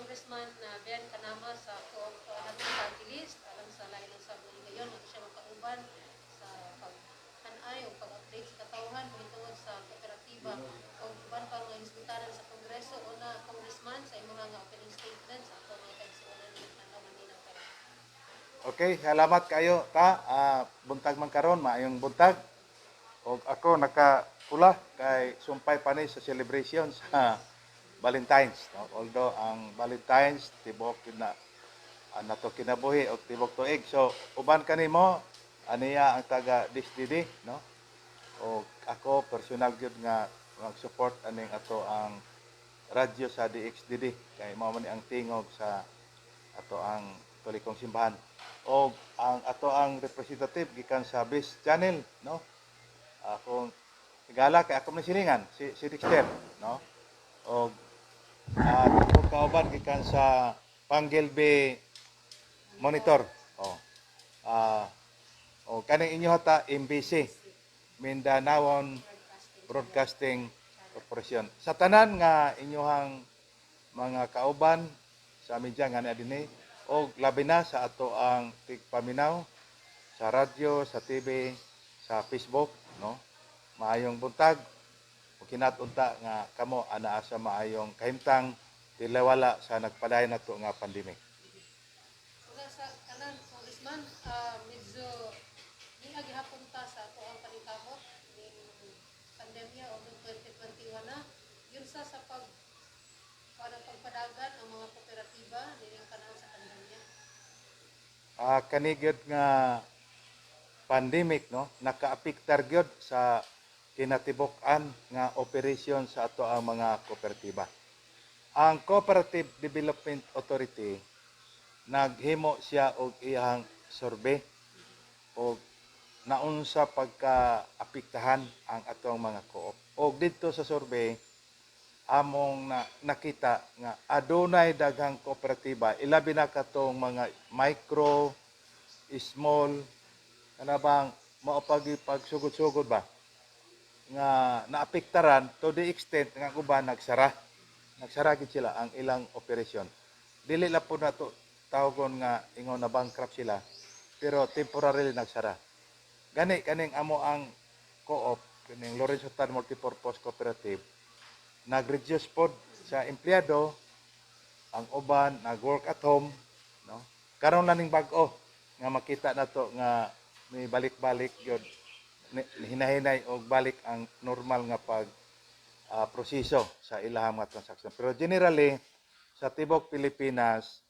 Congressman na Ben Kanama sa Hanong Party List alang sa lain ng sabon ngayon at siya makauban sa pag-anay o pag-update sa katawhan mahitungod sa kooperatiba o uban pa mga hisbitanan sa Kongreso o na Congressman sa imong nga opening statement sa ato mga kaigsuonan ng tanaw nila karon. Okay, salamat kayo ta. Buntag man karon, maayong buntag. Og ako nakapula kay sumpay pa ni sa celebration sa Valentine's. No? Although ang Valentine's tibok na nato kinabuhi og tibok tuig. So uban kanimo aniya ang taga DSDD, no? O ako personal gyud nga mag-support aning ato ang radyo sa DXDD kay mao man ni ang tingog sa ato ang Katolikong simbahan. O ang ato ang representative gikan sa Base Channel, no? Akong higala kay ako man silingan si Dexter, no? O tungkol kauban gikan sa Panggilby Monitor. Oh. Ah o kaning inyo ta MBC Mindanao Broadcasting Corporation. Sa tanan nga inyohang mga kauban sa media nga dinhi o labi na sa ato ang tigpaminaw sa radyo, sa TV, sa Facebook, no? Maayong buntag o kinatunta nga kamo anaa sa maayong kahimtang tilawala sa nagpadayon nato nga pandemic. Una sa kanan Congressman, medyo di gihapon ta sa ato ang paningkamot ning pandemya o 2021 na yun sa pagpadagan ang mga kooperatiba nining panahon sa pandemya. Kanigid nga pandemic, no, nakaapektar gyud sa kinatibuk-an nga operasyon sa ato ang mga kooperatiba. Ang Cooperative Development Authority naghimo siya og iyang survey og naunsa pagka-apektahan ang atong mga co-op. Og dito sa survey among nakita nga adunay daghang kooperatiba, ilabi na katong mga micro, small, kana bang mao pagsugod-sugod ba nga naapektaran to the extent nga uban nagsara gid sila ang ilang operasyon. Dili la po nato tawgon nga ingon na bankrupt sila, pero temporarily nagsara. Gani kaning amo ang co-op kaning Lorenzo Tan Multipurpose Cooperative nag-reduce pod sa empleyado, ang uban nag-work at home, no? Karon na ning bag-o nga makita nato nga may balik-balik gyud hinahinay og balik ang normal nga pag proseso sa ilahang mga transaction. Pero generally sa tibok Pilipinas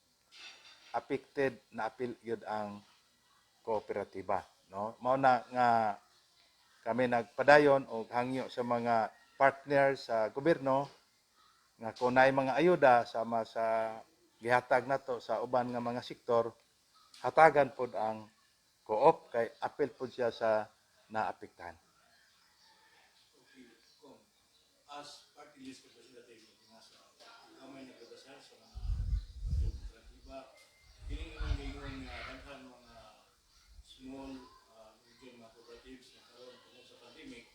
affected na apil gyud ang kooperatiba, no? Mao na nga kami nagpadayon og hangyo sa mga partners sa gobyerno nga kung naay mga ayuda sama sa gihatag nato sa uban nga mga sektor, hatagan pod ang co-op kay apil pod siya sa naapektahan. As party list representative ng nasa kamay nagdadasal sa mga kooperatiba, kining imong giingon nga daghan mga small medium mga cooperatives na karon tungod sa pandemic,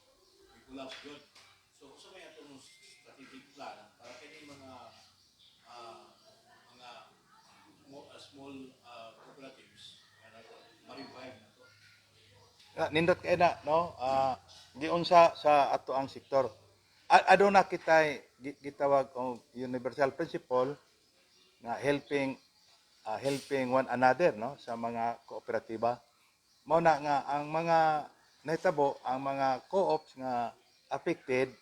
may collapse gyud. So usa may atong strategic plan para kini mga small cooperatives nga nato ma-revive nato. Nindot kay na, no? Giunsa sa ato ang sektor. Aduna kitay gitawag og universal principle nga helping one another, no, sa mga kooperatiba. Mao na nga ang mga nahitabo ang mga co-ops nga affected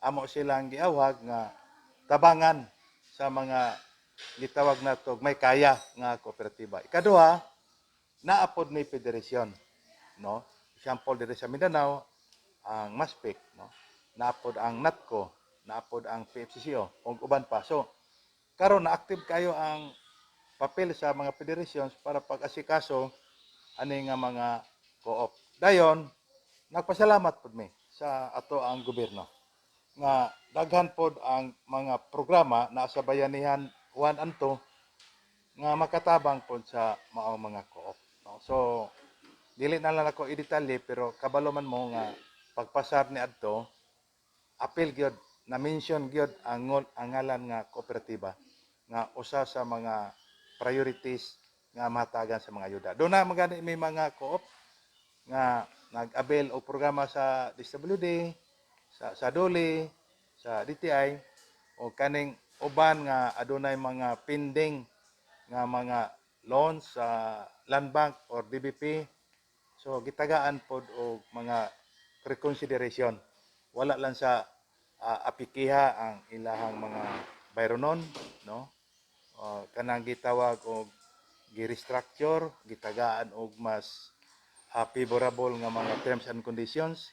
amo silang giawag nga tabangan sa mga gitawag nato may kaya nga kooperatiba. Ikaduha, naapod ni federasyon, no? Example diri sa Mindanao ang MASPIC, no? Naapod ang NATCO, naapod ang PFCCO ug uban pa. So karon na active kayo ang papel sa mga federations para pag-asikaso ani nga mga co-op. Dayon nagpasalamat pud mi sa ato ang gobyerno nga daghan pod ang mga programa na sa bayanihan 1 and 2 nga makatabang pod sa maong mga co-op, no? So dili na lang ako i-detalye pero kabalo man mo nga pagpasar ni adto apil gyud na mention gyud ang ngalan nga kooperatiba nga usa sa mga priorities nga matagan sa mga ayuda. Doon na magani may mga co-op nga nag-avail og programa sa DSWD, sa DOLE, sa DTI o kaning uban nga adunay mga pending nga mga loans sa Land Bank or DBP. So gitagaan pod og mga reconsideration. Wala lang sa apikiha ang ilahang mga bayronon, no? Kanang gitawag og gi-restructure, gitagaan og mas favorable nga mga terms and conditions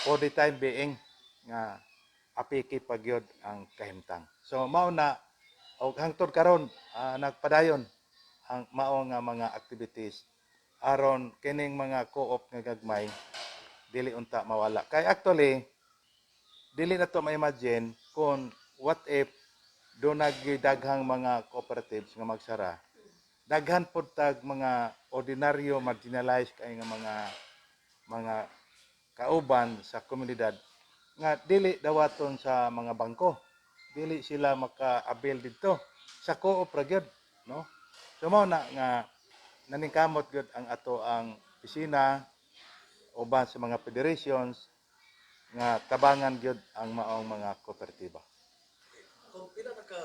for the time being nga apiki pagyod ang kahimtang. So mao na og hangtod karon nagpadayon ang mao nga mga activities aron kining mga co-op nga gagmay dili unta mawala. Kay actually dili na to ma-imagine kung what if do nagdaghang mga cooperatives nga magsara. Daghan pod tag mga ordinaryo marginalized kay nga mga kauban sa komunidad nga dili dawaton sa mga bangko. Dili sila maka-avail didto sa co-op ra gyud, no? So mao na nga naningkamot gyud ang ato ang opisina uban sa mga federations nga tabangan gyud ang maong mga kooperatiba. Kung pila naka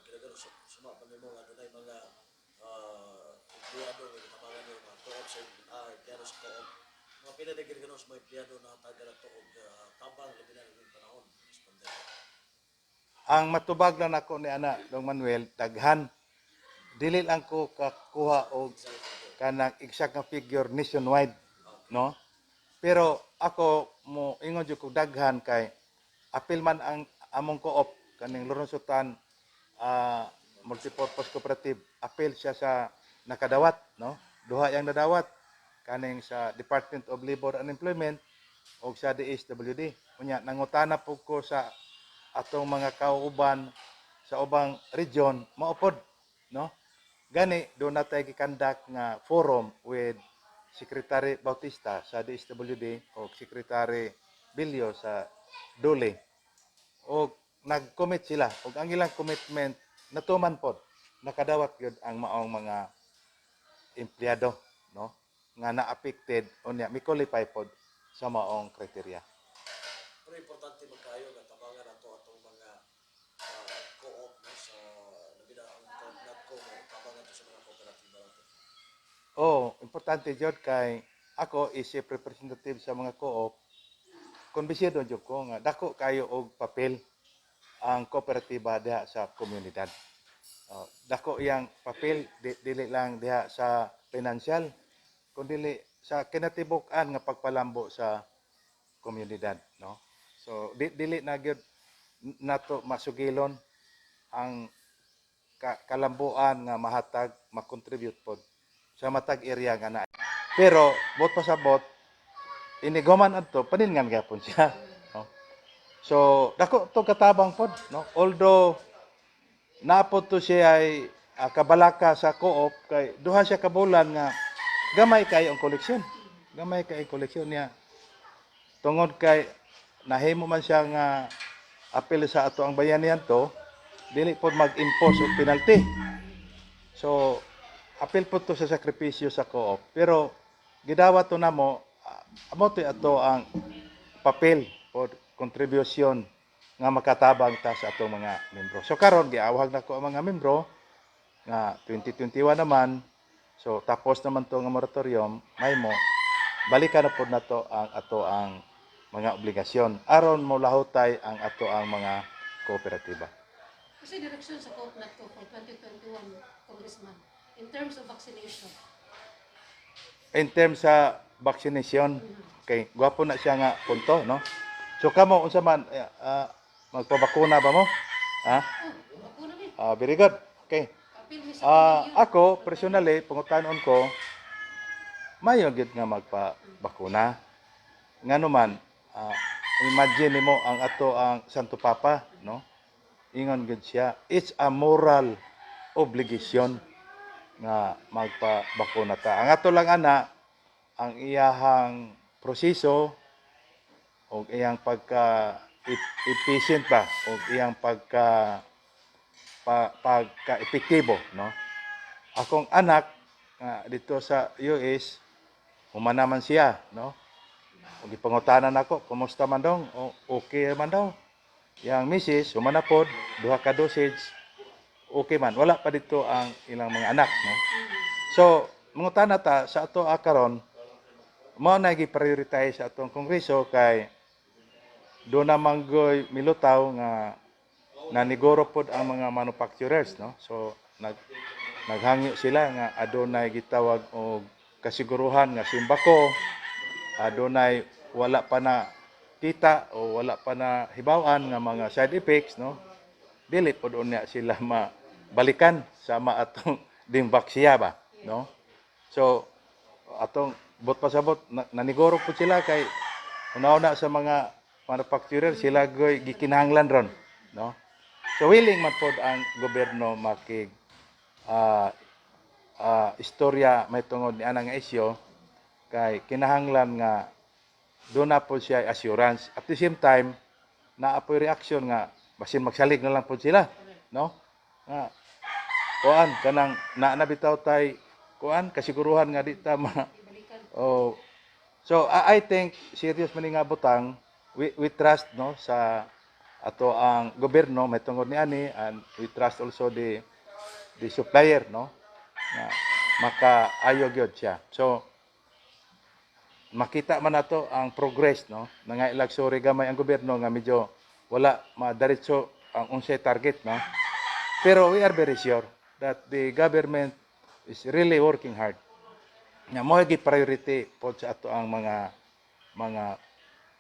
ginagano sumapan mo nga dunay mga empleyado nga gitabangan yung mga co-op sa empleyado sa co-op. Mga pila na ginagano sa mga empleyado na tagal ato og tabang labi na ng panahon. Responder. Ang matubag lang ako ni ana Dong Manuel daghan dili lang ko kakuha og kanang exact nga figure nationwide, no? Pero ako mo ingon jud ko daghan kay apil man ang among co-op kaning lurunsutan multipurpose cooperative apil siya sa nakadawat, no? Duha yang nadawat kaning sa Department of Labor and Employment o sa DSWD. Unya nangutana po ko sa atong mga kauban sa ubang region maupod, no? Gani do natay gikandak nga forum with Secretary Bautista sa DSWD o Secretary Bilyo sa DOLE. O nag-commit sila og ang ilang commitment natuman pod nakadawat gyud ang maong mga empleyado, no? Nga na-affected unya mi qualify pod sa maong kriteria. Pero importante magkayo nga tabangan ato atong mga co-op no, sa labi na ang NATCO mo tabangan to sa mga kooperatiba nato. Importante jud kay ako is a representative sa mga co-op. Kumbisido jud ko nga dako kayo og papel ang kooperatiba diha sa komunidad. Dako iyang papel dili lang diha sa financial kundi sa kinatibuk-an nga pagpalambo sa komunidad, no? So dili na gyud nato masugilon ang kalambuan nga mahatag makontribute pod sa matag area nga na. Pero bot pasabot inigoman adto paningan gyapon siya, no? So dako to katabang pod, no? Although napod to siya ay kabalaka sa co-op kay duha siya ka bulan nga gamay kay ang koleksyon. Gamay kay koleksyon niya. Tungod kay nahimo man siya nga apel sa ato ang bayanihan to, dili pod mag-impose og penalty. So apel pod to sa sakripisyo sa co-op. Pero gidawat to namo amo to ato ang papel o kontribusyon nga makatabang ta sa atong mga membro. So karon giawhag nako ang mga membro nga 2021 naman. So tapos naman to nga moratorium, may mo balikan na pod nato ang ato ang mga obligasyon aron mo lahutay ang ato ang mga kooperatiba. Kasi direksyon sa COP na to for 2021, Congressman, in terms of vaccination. In terms sa vaccination, kay gwapo na siya nga punto, no? So kamo unsa man magpabakuna ba mo? Ha? Bakuna ni. Very good. Okay. Apil mi sa Ako personally pangutanon ko mayo gyud nga magpabakuna. Ngano man imagine nimo ang ato ang Santo Papa, no? Ingon gyud siya, it's a moral obligation nga magpabakuna ta. Ang ato lang ana ang iyahang proseso o iyang pagka efficient ba o iyang pagka pagka-epektibo, no? Akong anak dito sa US, humana man siya, no? Ug gipangutanan ako, kumusta man daw? O, okay man daw. Yang misis, humana pod, duha ka dosage, okay man. Wala pa dito ang ilang mga anak, no? So, mangutana ta sa ato karon, mao na gi-prioritize sa atong kongreso kay do na manggoy milutaw nga naniguro pod ang mga manufacturers, no? So naghangyo sila nga adunay gitawag og kasiguruhan nga simbako, adunay wala pa na kita o wala pa na hibaw-an nga mga side effects, no? Dili pod unya sila mabalikan sama atong dimbaksiya ba, no? So atong bot pasabot naniguro po sila kay una-una sa mga manufacturer sila goy gikinahanglan ron, no? So willing man pod ang gobyerno makig istorya may tungod ni ana nga isyo kay kinahanglan nga do na po siya assurance. At the same time naapoy reaction nga basin magsalig na lang po sila, no? Nga kuan kanang nabitaw tay kuan kasiguruhan nga di ta oh. So I think serious man nga butang we trust, no, sa ato ang gobyerno may tungod ni ani, and we trust also the supplier, no, na makaayo gyud siya. So makita man nato ang progress, no, nangailag sorry gamay ang gobyerno nga medyo wala madiretso ang unsay target, no, pero we are very sure that the government is really working hard nga mo gi priority pod sa ato ang mga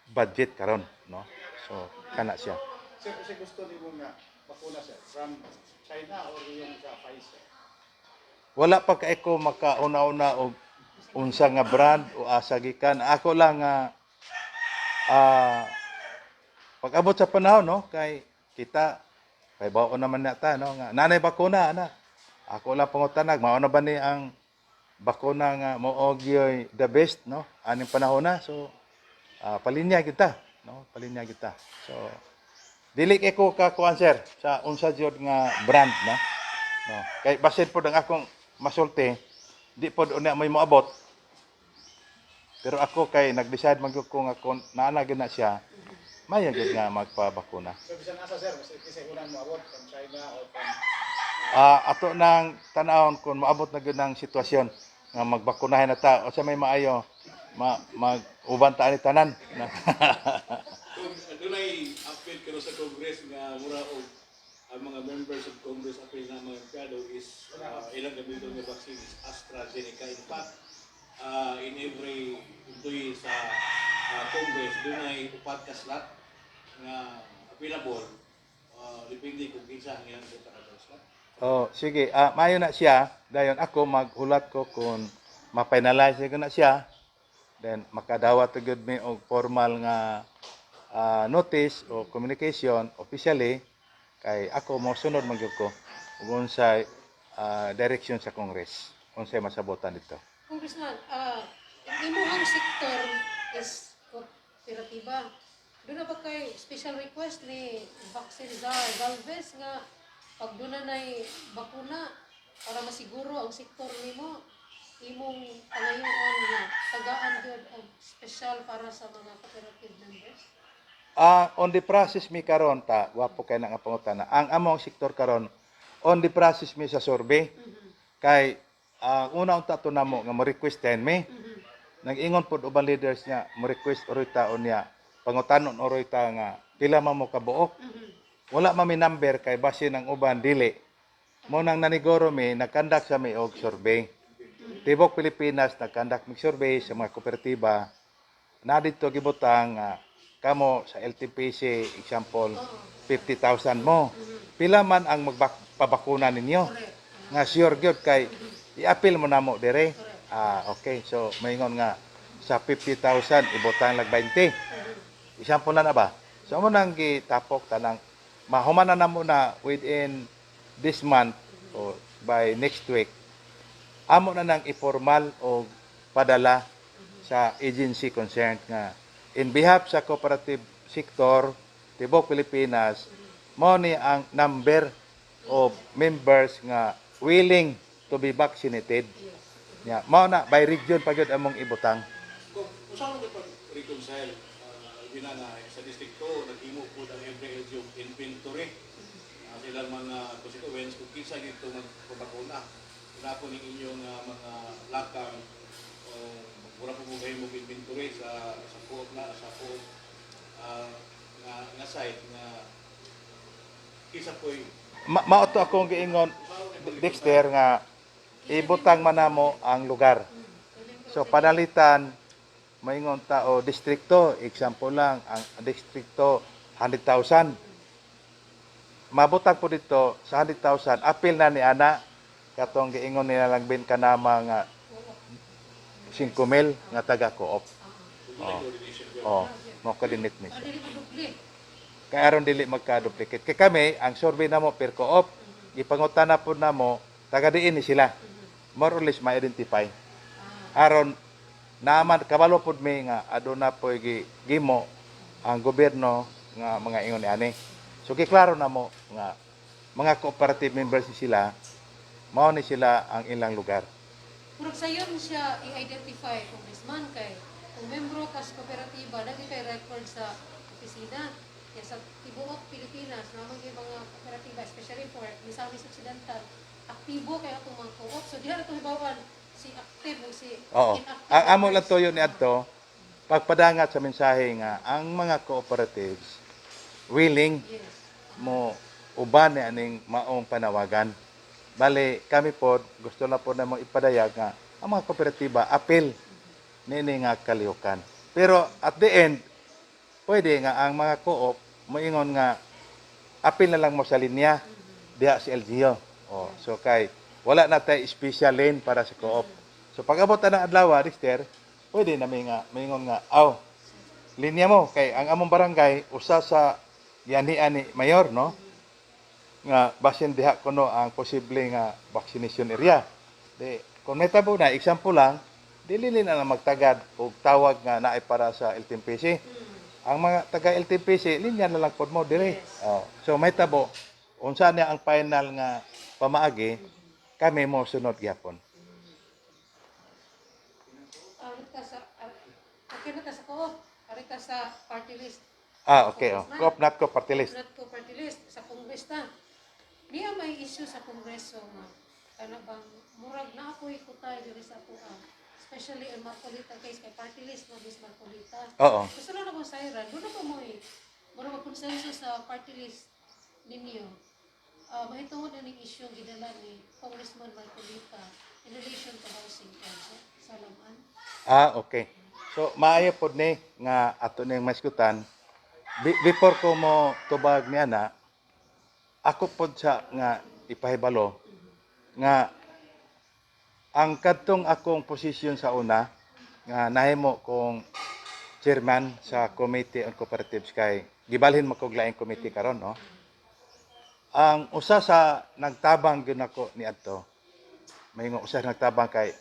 budget karon, no. So kana siya. Sir, kasi gusto nimo nga bakuna sir from China or yung sa Pfizer? Wala pa kay ko makauna-una og unsa nga brand o asa gikan. Ako lang pag-abot sa panahon, no, kay kita kay bawo naman nata, no, nga nanay bakuna ana. Ako lang pangutanag mao na ba ni ang bakuna nga mao gyud the best, no, aning panahon na. So palinya kita, no, palinya kita. So dili kay ko ka kuan sir sa unsa jud nga brand, no. No, kay basin pod ang akong masulti, di pod unya may moabot. Pero ako kay nag-decide man gyud ko nga kon naana gyud na siya, mayo gyud nga magpabakuna. So bisan asa sir, kasi unang moabot from China or from Ato nang tan-awon kung maabot na gyud ang sitwasyon nga magbakunahin na ta o sa may maayo mag-uban ta ni tanan. Dunay appeal karon sa Congress nga mura og ang mga members of Congress appeal na mga empleyado is ilang gamiton nga vaccine is AstraZeneca. In fact, in every employee sa Congress dunay upat ka slot nga available, depende kung kinsa ang ilang slot. Oh, sige. Mayo na siya. Dayon ako maghulat ko kung ma-finalize ko na siya. Then makadawat gyud mi og formal nga notice o communication officially kay ako mo sunod man gyud ko ug unsay direction sa Congress. Unsay masabotan dito. Congressman, imuhang sektor is kooperatiba. Doon na ba kay special request ni Vaccine Czar Galvez nga pag doon na bakuna para masiguro ang sektor nimo, imong pangayoon nga tagaan gyud ang special para sa mga cooperative members? On the process mi karon ta, wapo kay na nga pangutana. Ang among sektor karon on the process mi sa survey. Kay una unta to namo nga mo-request mi. Nag-ingon pod uban leaders niya mo-request oroy taon niya. Pangutanon oroy ta nga pila man mo kabuok. Wala man mi number kay base ng uban dili. Mo nang naniguro mi nagkandak sa mi og survey. Tibok Pilipinas nagkandak mi survey sa mga kooperatiba. Na dito gibutang kamo sa LTPC example 50,000 mo. Pila man ang magpabakuna ninyo? Nga sure gyud kay i-appeal mo namo dire. Okay. So maingon nga sa 50,000 ibutang lag 20. Example na ba? So mo nang gitapok tanang mahuman na mo na within this month o by next week. Amo na nang i-formal o padala sa agency concerned nga in behalf sa cooperative sector tibok Pilipinas mo ni ang number of members nga willing to be vaccinated. Ya, mao na by region pa gyud among ibutang. Kung saan mo pag-reconcile, binana sa District 2, naghimo po ng every LGU inventory. Silang mga constituents, kung kinsa dito magpapakuna. Wala po ng inyong mga lakang, wala po mo kayo mag-inventory sa po nga site nga kinsa po Mao to akong giingon Dexter nga ibutang manamo ang lugar. So panalitan maingon tao distrito, example lang ang distrito 100,000. Mabutang po dito sa 100,000, apil na ni ana katong giingon nila lang bin kanama nga 5,000 nga taga co-op. Oh, mo coordinate ni siya. Dili mo dupli. Kaya aron dili magka-duplicate. Kay kami ang survey namo per co-op, ipangutana po namo taga diin ni sila. More or less ma-identify. Aron naman kabalo pud mi nga aduna po gimo ang gobyerno nga mga ingon ni ani. So giklaro na mo nga mga cooperative members ni sila mao ni sila ang ilang lugar. Pero sayon siya i-identify congressman kay kung membro ka sa kooperatiba, lagi kay record sa opisina. Kaya sa tibuok Pilipinas, naman yung mga kooperatiba, especially for Misamis Occidental, aktibo kaya itong mga co-op. So, di na itong hibawan si active o si Oo. inactive. Ang amo lang toyo ni adto pagpadangat sa mensahe nga ang mga cooperatives willing Yes. mo uban ni aning maong panawagan. Bali kami po gusto na po namang ipadayag nga ang mga kooperatiba apil nini nga kalihukan. Pero at the end pwede nga ang mga co-op moingon nga apil na lang mo sa linya diha si LGU. Oh, so kay wala na tay special lane para sa co-op. So pag abot na adlaw, Richter, pwede na may nga moingon nga linya mo kay ang among barangay usa sa yani mayor no nga basin diha kuno ang posible nga vaccination area. Di kung may tabo na example lang, dili na lang magtagad og tawag nga naay para sa LTMPC. Ang mga taga LTPC linya na lang pod mo dire. Oh. So may tabo unsa niya ang final nga pamaagi kami mo sunod gyapon. Arita sa, okay na ta sa co-op. Arita sa party list. Okay oh. Coop not co party list. Not ko party list sa Congress na. Niya may issue sa Kongreso nga kana bang murag na ako ikutay diri sa atua. Especially ang Marcolita case kay party list mo Miss Marcolita. Oo. Gusto na ako sa Iran. Doon ako mo mura magkonsenso sa party list ninyo. Mahitungod na ning issue gidala ni Congressman Marcolita in relation to housing project sa Laman. Okay. So maayo pod ni nga ato ning maskutan before ko mo tubag niya na ako pod sa nga ipahibalo nga ang kadtong akong posisyon sa una nga nahimo kong chairman sa Committee on Cooperatives kay gibalhin mo kog laing committee karon no. Ang usa sa nagtabang gyud nako ni adto mayingon usa nagtabang kay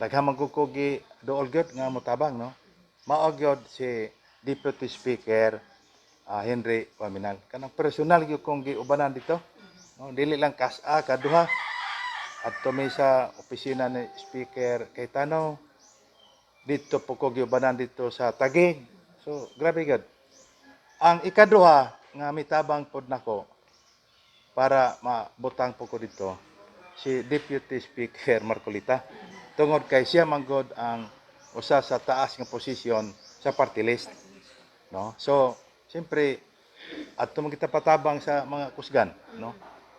daghang magkukugi dool gyud nga motabang no. Mao gyud si Deputy Speaker Henry Paminal. Kanang personal gyud kong giubanan dito. No, dili lang kas-a kaduha. Adto mi sa opisina ni Speaker Cayetano. Dito po ko giubanan dito sa Taguig. So grabe gyud. Ang ikaduha nga mitabang pod nako para mabutang po ko dito si Deputy Speaker Marcolita. Tungod kay siya manggod ang usa sa taas nga posisyon sa party list. No? So, siyempre, adto mo kita patabang sa mga kusgan. No?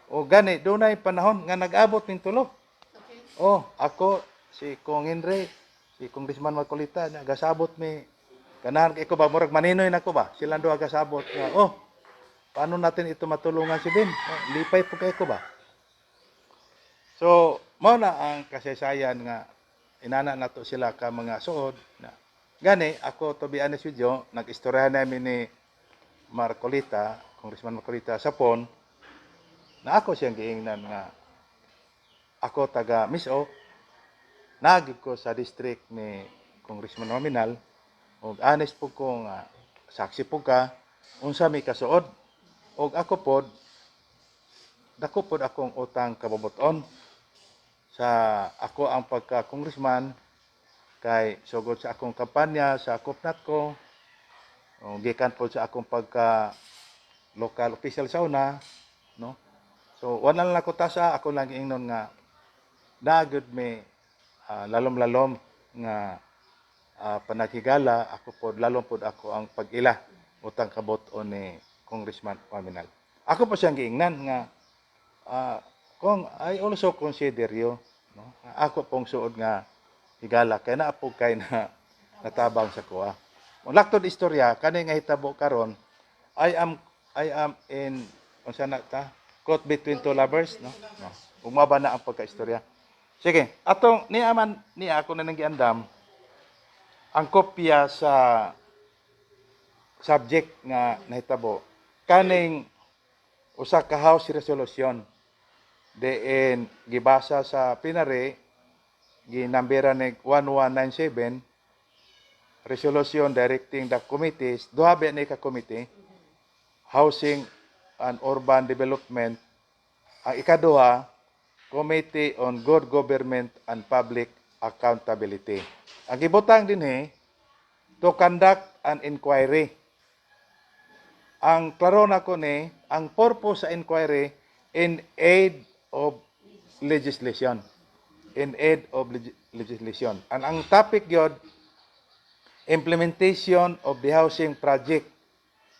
O gani, doon ay panahon nga nag-abot ng tulo. Okay. Ako, si Kong Henry, si Congressman Marcolita, nagasabot mi, kanahan ko ba, murag maninoy na ko ba? Silang doon agasabot. Paano natin ito matulungan si Ben? Lipay po kayo ko ba? So, mao na ang kasaysayan nga inana nato sila ka mga suod na gani ako to be honest with you, nag-istoryahan namin ni Marcolita, Congressman Marcolita sa PON na ako siyang giingnan nga ako taga Miso nagig ko sa district ni Congressman Nominal ug honest po ko nga saksi po ka unsa may kasuod ug ako pod dako pod akong utang kabubuton sa ako ang pagka-congressman kay sugod sa akong kampanya sa kupnat ko, gikan po sa akong pagka local official sa una, no? So wala lang ako tasa, ako lang ingnon nga nagud may lalom-lalom nga panakigala, ako pod lalom pod ako ang pag-ila utang kabuton ni Congressman Paminal. Ako po siyang giingnan nga kung I also consider you, no? Ako pong suod nga higala kay naa po kay na natabang sa kuha. Ang laktod istorya kani nga hitabo karon, I am in unsa na ta? Caught between two lovers, no? No. Umaba na ang pagka-istorya. Sige, atong niya ako na nang giandam ang kopya sa subject nga nahitabo kaning usa ka House resolution diin gibasa sa plenary ginambera ni 1197 resolution directing the committees duha ba ni ka committee Housing and Urban Development, ang ikaduha Committee on Good Government and Public Accountability. Ang gibutang dinhi to conduct an inquiry. Ang klaro na ko ni ang purpose sa inquiry in aid of legislation. In aid of legislation. Ang topic yun, implementation of the housing project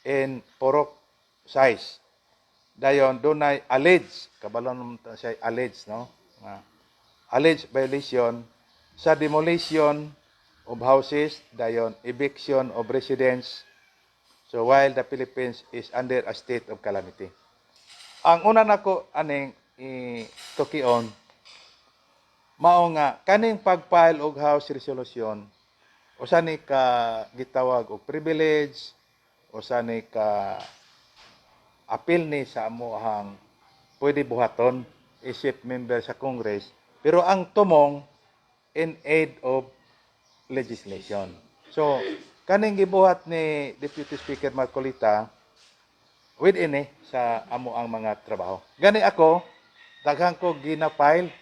in Purok size. Dayon dunay alleged, kabalon siya alleged, no? Alleged violation sa demolition of houses, dayon eviction of residents. So while the Philippines is under a state of calamity. Ang una nako aning itukion mao nga kaning pag-file og house resolution usa ni ka gitawag og privilege, usa ni ka apil ni sa amohang pwede buhaton isip member sa Congress, pero ang tumong in aid of legislation. So kaning gibuhat ni Deputy Speaker Marcolita within sa amo ang mga trabaho. Gani ako daghang ko gina-file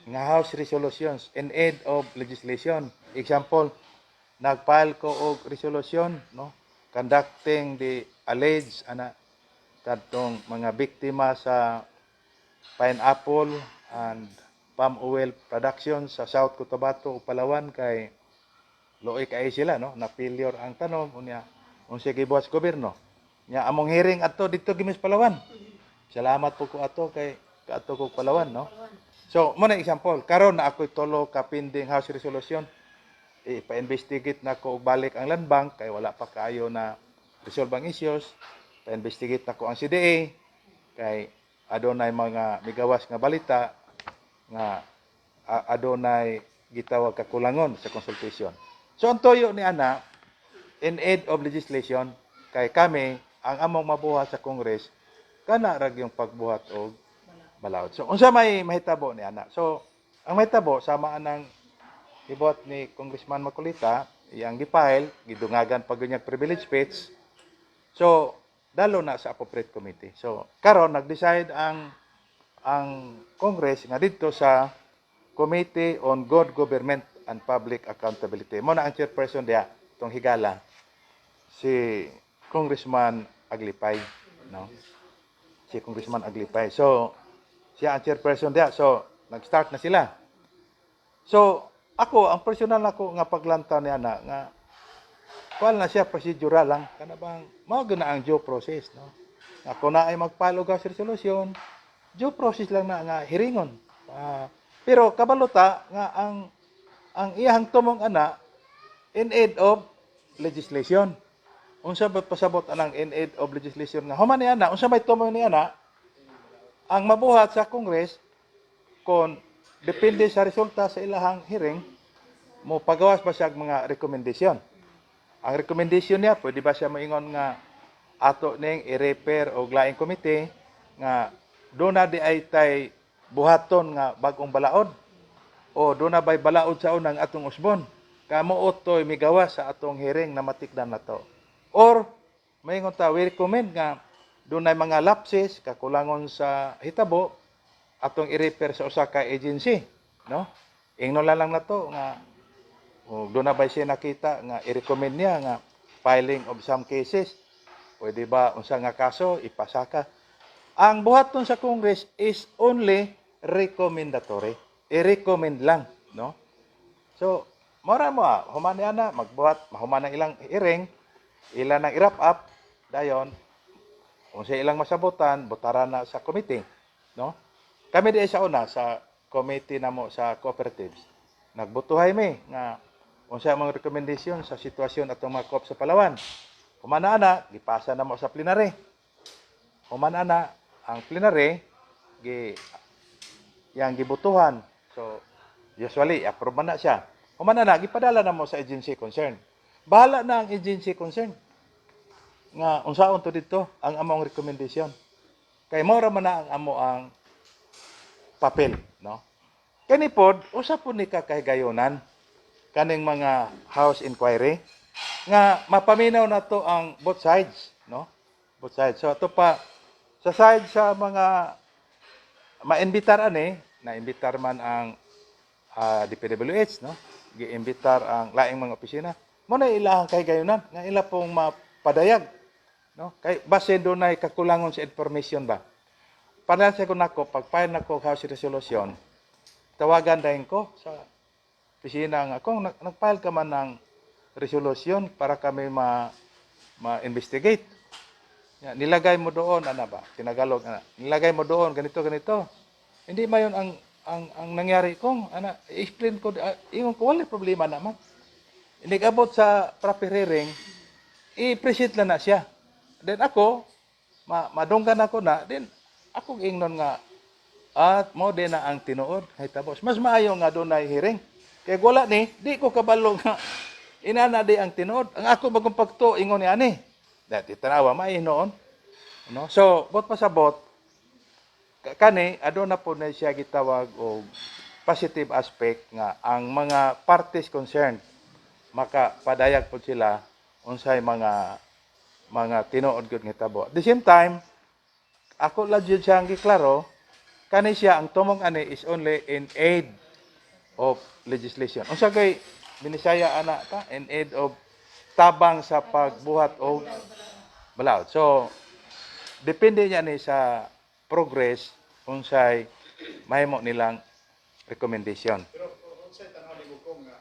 nga house resolutions in aid of legislation. Example, nag-file ko og resolution, no, conducting the alleged kadtong mga biktima sa pineapple and palm oil production sa South Cotabato ug Palawan kay luoy kay sila, no, na failure ang tanom unya unsa gibuhat sa gobyerno nya among hearing adto dito gimis Palawan. Salamat po ko ato kay kaato ko Palawan, no. So mo na example karon na ako'y tulo ka pending house resolution, ipa-investigate na ko og balik ang land bank kay wala pa kaayo na resolve ang issues. Pa-investigate na ko ang CDA kay adunay mga migawas nga balita nga adunay gitawag kakulangon sa consultation. So ang toyo ni ana in aid of legislation kay kami ang among mabuhat sa Congress kana rag yung pagbuhat og balaod. So unsa may mahitabo ni ana? So ang mahitabo sama anang gibuhat ni Congressman Marcolita iyang gifile gidungagan pag ganyang privilege speech. So dalo na sa appropriate committee. So karon nag-decide ang Congress nga dito sa Committee on Good Government and Public Accountability. Mo na ang chairperson diya tong higala si Congressman Aglipay, no? Si Congressman Aglipay. So siya ang chairperson diya. So nag-start na sila. So ako ang personal nako nga paglantaw niya nga kuan na siya procedural lang kana bang mao gina ang due process, no. Ako na ay mag-file og resolution, due process lang na nga hiringon. Pero kabalota nga ang iyang tumong ana in aid of legislation. Unsa ba pasabot anang in aid of legislation nga human ni ana unsa may tumong ni ana ang mabuhat sa Congress kon depende sa resulta sa ilahang hearing mo pagawas ba siya mga recommendation. Ang recommendation niya, pwede ba siya maingon nga ato ning i-repair og laing komite nga doon na di ay tay buhaton nga bagong balaod o doon na bay balaod sa unang atong usbon kamo otoy migawas sa atong hearing na matikdan nato. Or maingon ta we recommend nga dunay mga lapses, kakulangon sa hitabo, atong i-refer sa usa ka agency, no? Ingnon lang nato nga doon na ba siya nakita nga i-recommend niya nga filing of some cases. Pwede ba unsa nga kaso ipasaka? Ang buhaton sa Congress is only recommendatory. I-recommend lang, no? So, mora mo human na magbuhat, mahuman ang ilang hearing, ilan ang i-wrap up, dayon kung sa ilang masabutan, butaran na sa committee, no? Kami di sa una sa committee namo sa cooperatives. Nagbutuhay mi nga unsa mga recommendation sa sitwasyon atong mga coop sa Palawan. Humana ana gipasa namo sa plenary. Humana ana ang plenary yang gibutuhan. So usually approve man na siya. Humana na gipadala namo sa agency concern. Bahala na ang agency concern nga unsaon to dito ang among recommendation. Kay mao ra man na ang amo ang papel, no? Kani pod usa po ni kakahigayonan kaning mga house inquiry nga mapaminaw na to ang both sides, no? Both sides. So ato pa sa side sa mga maimbitar ani, naimbitar man ang DPWH, no? Giimbitar ang laing mga opisina. Mo na ilahang kahigayonan nga ila pong mapadayag, no? Kay base dunay kakulangon sa information ba. Para sa ko nako pag-file nako house resolution, tawagan dahin ko sa opisina nga kung nag-file ka man ng resolution para kami ma-investigate. Nilagay mo doon ana ba? Tinagalog ana. Nilagay mo doon ganito. Hindi mayon ang nangyari kung ana explain ko ingon ko wala problema naman. Hindi abot sa proper hearing, i-present lang na siya. Then ako madunggan ako na then ako ingnon nga at mo din na ang tinuod hay tapos mas maayo nga dunay hearing kay wala ni di ko kabalo nga inana di ang tinuod ang ako bagong pagto ingon ni ani dati tanawa may noon no so bot pasabot kani aduna po na siya gitawag og positive aspect nga ang mga parties concerned makapadayag po sila unsay mga tinuod gyud nga tabo at the same time ako lang yun siya ang giklaro, kani siya ang tumong ani is only in aid of legislation. Unsa kay binisaya ana ta in aid of tabang sa pagbuhat og balaod. So depende niya ni sa progress unsay mahimo nilang recommendation. Pero unsay tanaw ni Bukong nga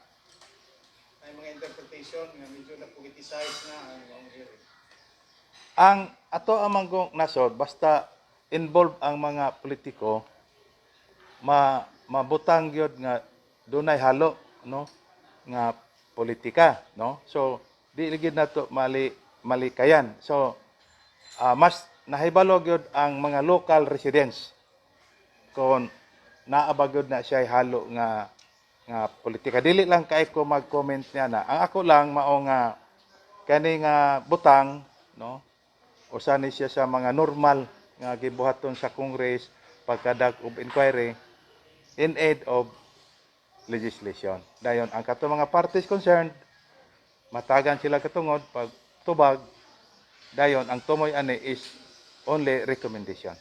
may mga interpretation nga medyo na-politicize na ang hearing. Ang ato amang nasod basta involved ang mga politiko mabutang gyud nga dunay halo no nga politika no so di ligid nato malikayan so mas nahibalo gyud ang mga local residents kon naaba gyud na siya halo nga politika dili lang kay ko mag-comment niya na ang ako lang mao nga kani nga butang no usa ni siya sa mga normal nga gibuhaton sa Congress pagkadag of inquiry in aid of legislation. Dayon ang kato mga parties concerned matagan sila katungod pag tubag dayon ang tumoy ani is only recommendation.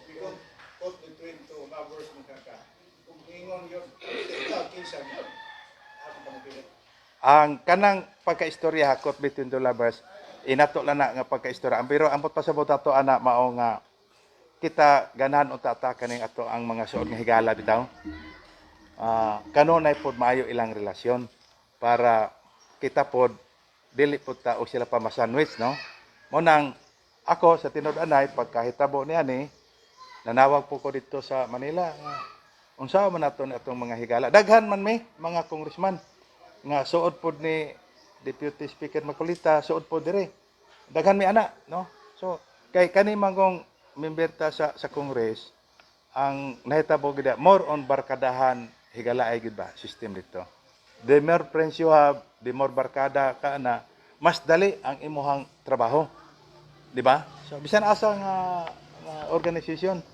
Because put between two lovers magkaka. Kung ingon yun, ikaw kinsa mo. Ako pa mapili. Ang kanang pagkaistorya hakot between the lovers inato lang na nga pagkaistorya. Pero ambot pa sa botato ana mao nga kita ganahan unta ta kaning ato ang mga suod nga higala bitaw. Kanunay pod maayo ilang relasyon para kita pod dili pod ta og sila pa masandwich no. Mo nang ako sa tinud-anay pagkahitabo ni ani nanawag po ko dito sa Manila nga unsa man naton atong mga higala. Daghan man may mga congressman nga suod pod ni Deputy Speaker Makulita suod po dire. Daghan mi ana, no? So kay kani mangong member ta sa Congress ang nahitabo gid more on barkadahan higala ay gid ba system dito. The more friends you have, the more barkada ka na, mas dali ang imuhang trabaho. Di ba? So bisan asa nga organization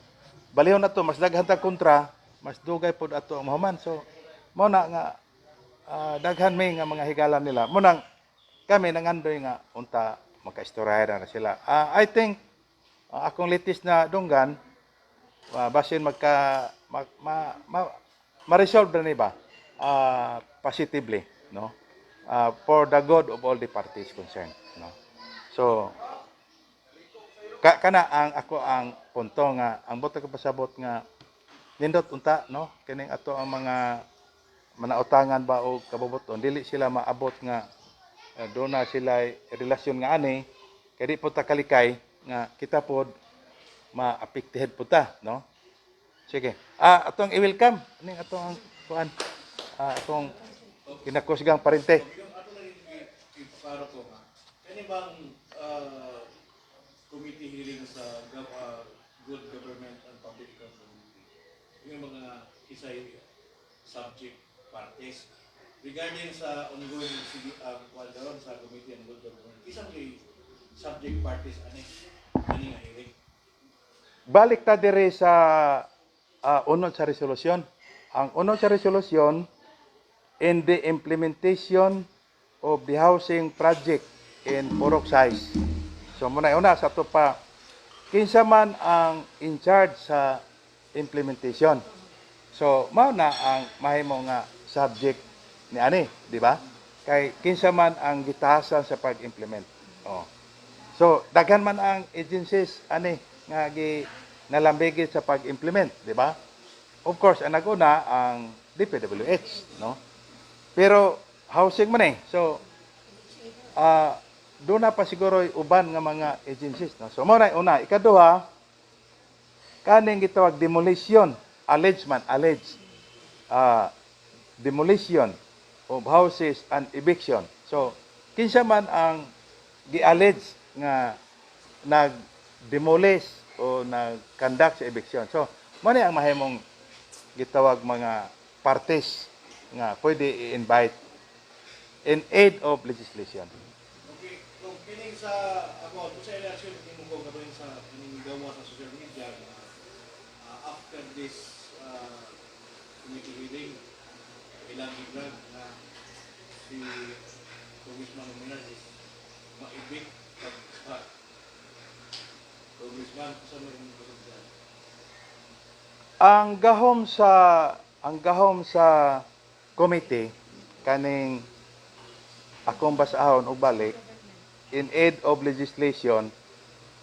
baliw na to mas daghan ta kontra, mas dugay pod ato ang mahuman. So mao na nga daghan may nga mga higala nila. Munang kami nangandoy nga unta magkaistorya na sila. I think Ang akong litis na dunggan, basin ma-resolve na ni ba positively, no? For the good of all the parties concerned, no? So kana ang ako ang punto nga ang buto ko pasabot nga nindot unta, no, kining ato ang mga manautangan ba o kabubuton dili sila maabot nga doon na sila relasyon nga ani kay di po ta kalikay nga kita pod maapektihed po ta, no? Sige. Atong i-welcome ning atong kuan atong kinakusgang parente. Yung ato na ipaparo ko nga, kani bang committee hearing sa good government and public accountability, yung mga isay subject parties regarding sa ongoing kwadron sa committee on good government, isang kay subject parties ani nga hearing. Balik ta dire sa unod sa resolusyon. Ang unod sa resolusyon in the implementation of the housing project in Purok Size. So muna una sa to pa kinsa man ang in charge sa implementation. So mao na ang mahimo nga subject ni ani, di ba? Kay kinsa man ang gitahasan sa pag-implement. Oh. So daghan man ang agencies ani nga nalambigit sa pag-implement, di ba? Of course, ang naguna ang DPWH, no? Pero housing man eh. So doon na pa siguro uban nga mga agencies, no? So mao na una, ikaduha kaning gitawag demolition, alleged demolition of houses and eviction. So kinsa man ang gi-allege nga nag-demolish o nag-conduct sa eviction. So, muna ang mahimong gitawag mga parties nga pwede i-invite in aid of legislation. Okay, kung kining sa ako sa election kung mo gawin sa kining gawa sa social media after this committee hearing ilang ilang na si Congressman Uminar is maibig sa Congressman sa mga ang gahom sa committee kaning akong basahon og balik in aid of legislation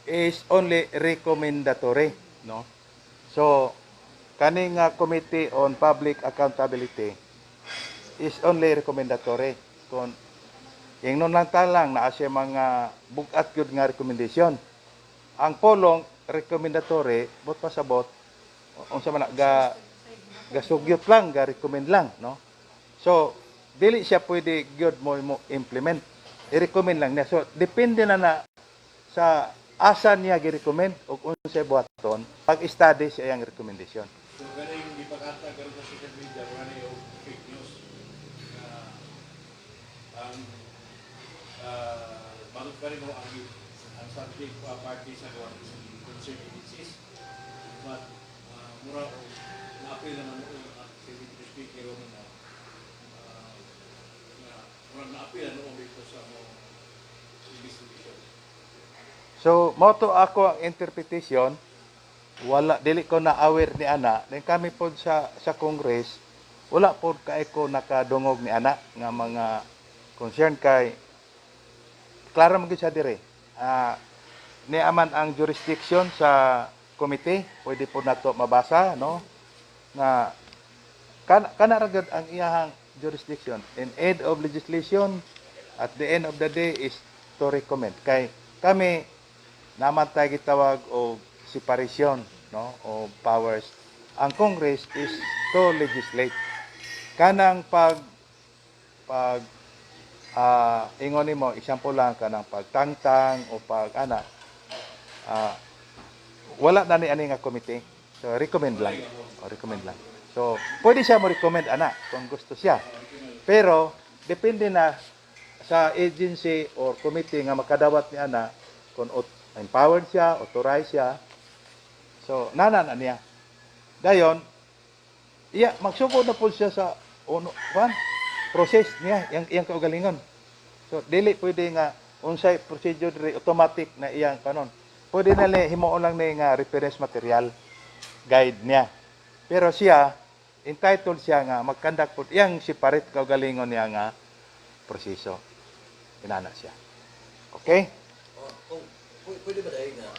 is only recommendatory, no? So kaning committee on public accountability is only recommendatory. Kung ingnon lang talang naa siya mga bugat gyud nga recommendation. Ang polong recommendatory bot pasabot unsa man gasugyot lang, ga recommend lang, no? So dili siya pwede gyud mo implement. I-recommend lang niya. So depende na sa asa niya gi-recommend ug unsay buhaton pag-study siya yang recommendation. so ganing gipakata karon sa social media gani og fake news ang balut pa rin mo ang subject party sa gawa sa concerned agencies. But mura o na-appeal naman mo ang Deputy Speaker o na mura na-appeal ano dito sa investigation. So mo to ako ang interpretation, wala dili ko na aware ni ana. Then kami pod sa Congress wala pod kay ko nakadungog ni ana nga mga concern kay klaro man gyud siya dire. Ni aman ang jurisdiction sa committee, pwede po nato mabasa, no? Na kana ra gyud ang iyahang jurisdiction in aid of legislation at the end of the day is to recommend. Kay kami naman tayo gitawag o separation, no, o powers. Ang Congress is to legislate. Kanang ingon nimo example lang kanang pagtangtang o wala na ni ani nga committee. So recommend lang. O recommend lang. So pwede siya mo recommend ana kung gusto siya. Pero depende na sa agency or committee nga makadawat ni ana kung empowered siya, authorized siya. So nana na niya. Dayon magsugod na po siya sa process niya iyang kaugalingon. So dili pwede nga unsay procedure automatic na iyang kanon. pwede na himuon lang ni nga reference material guide niya. Pero siya entitled siya nga mag-conduct po iyang separate kaugalingon niya nga proseso. Inana siya. Okay? Kung pwede ba dahil nga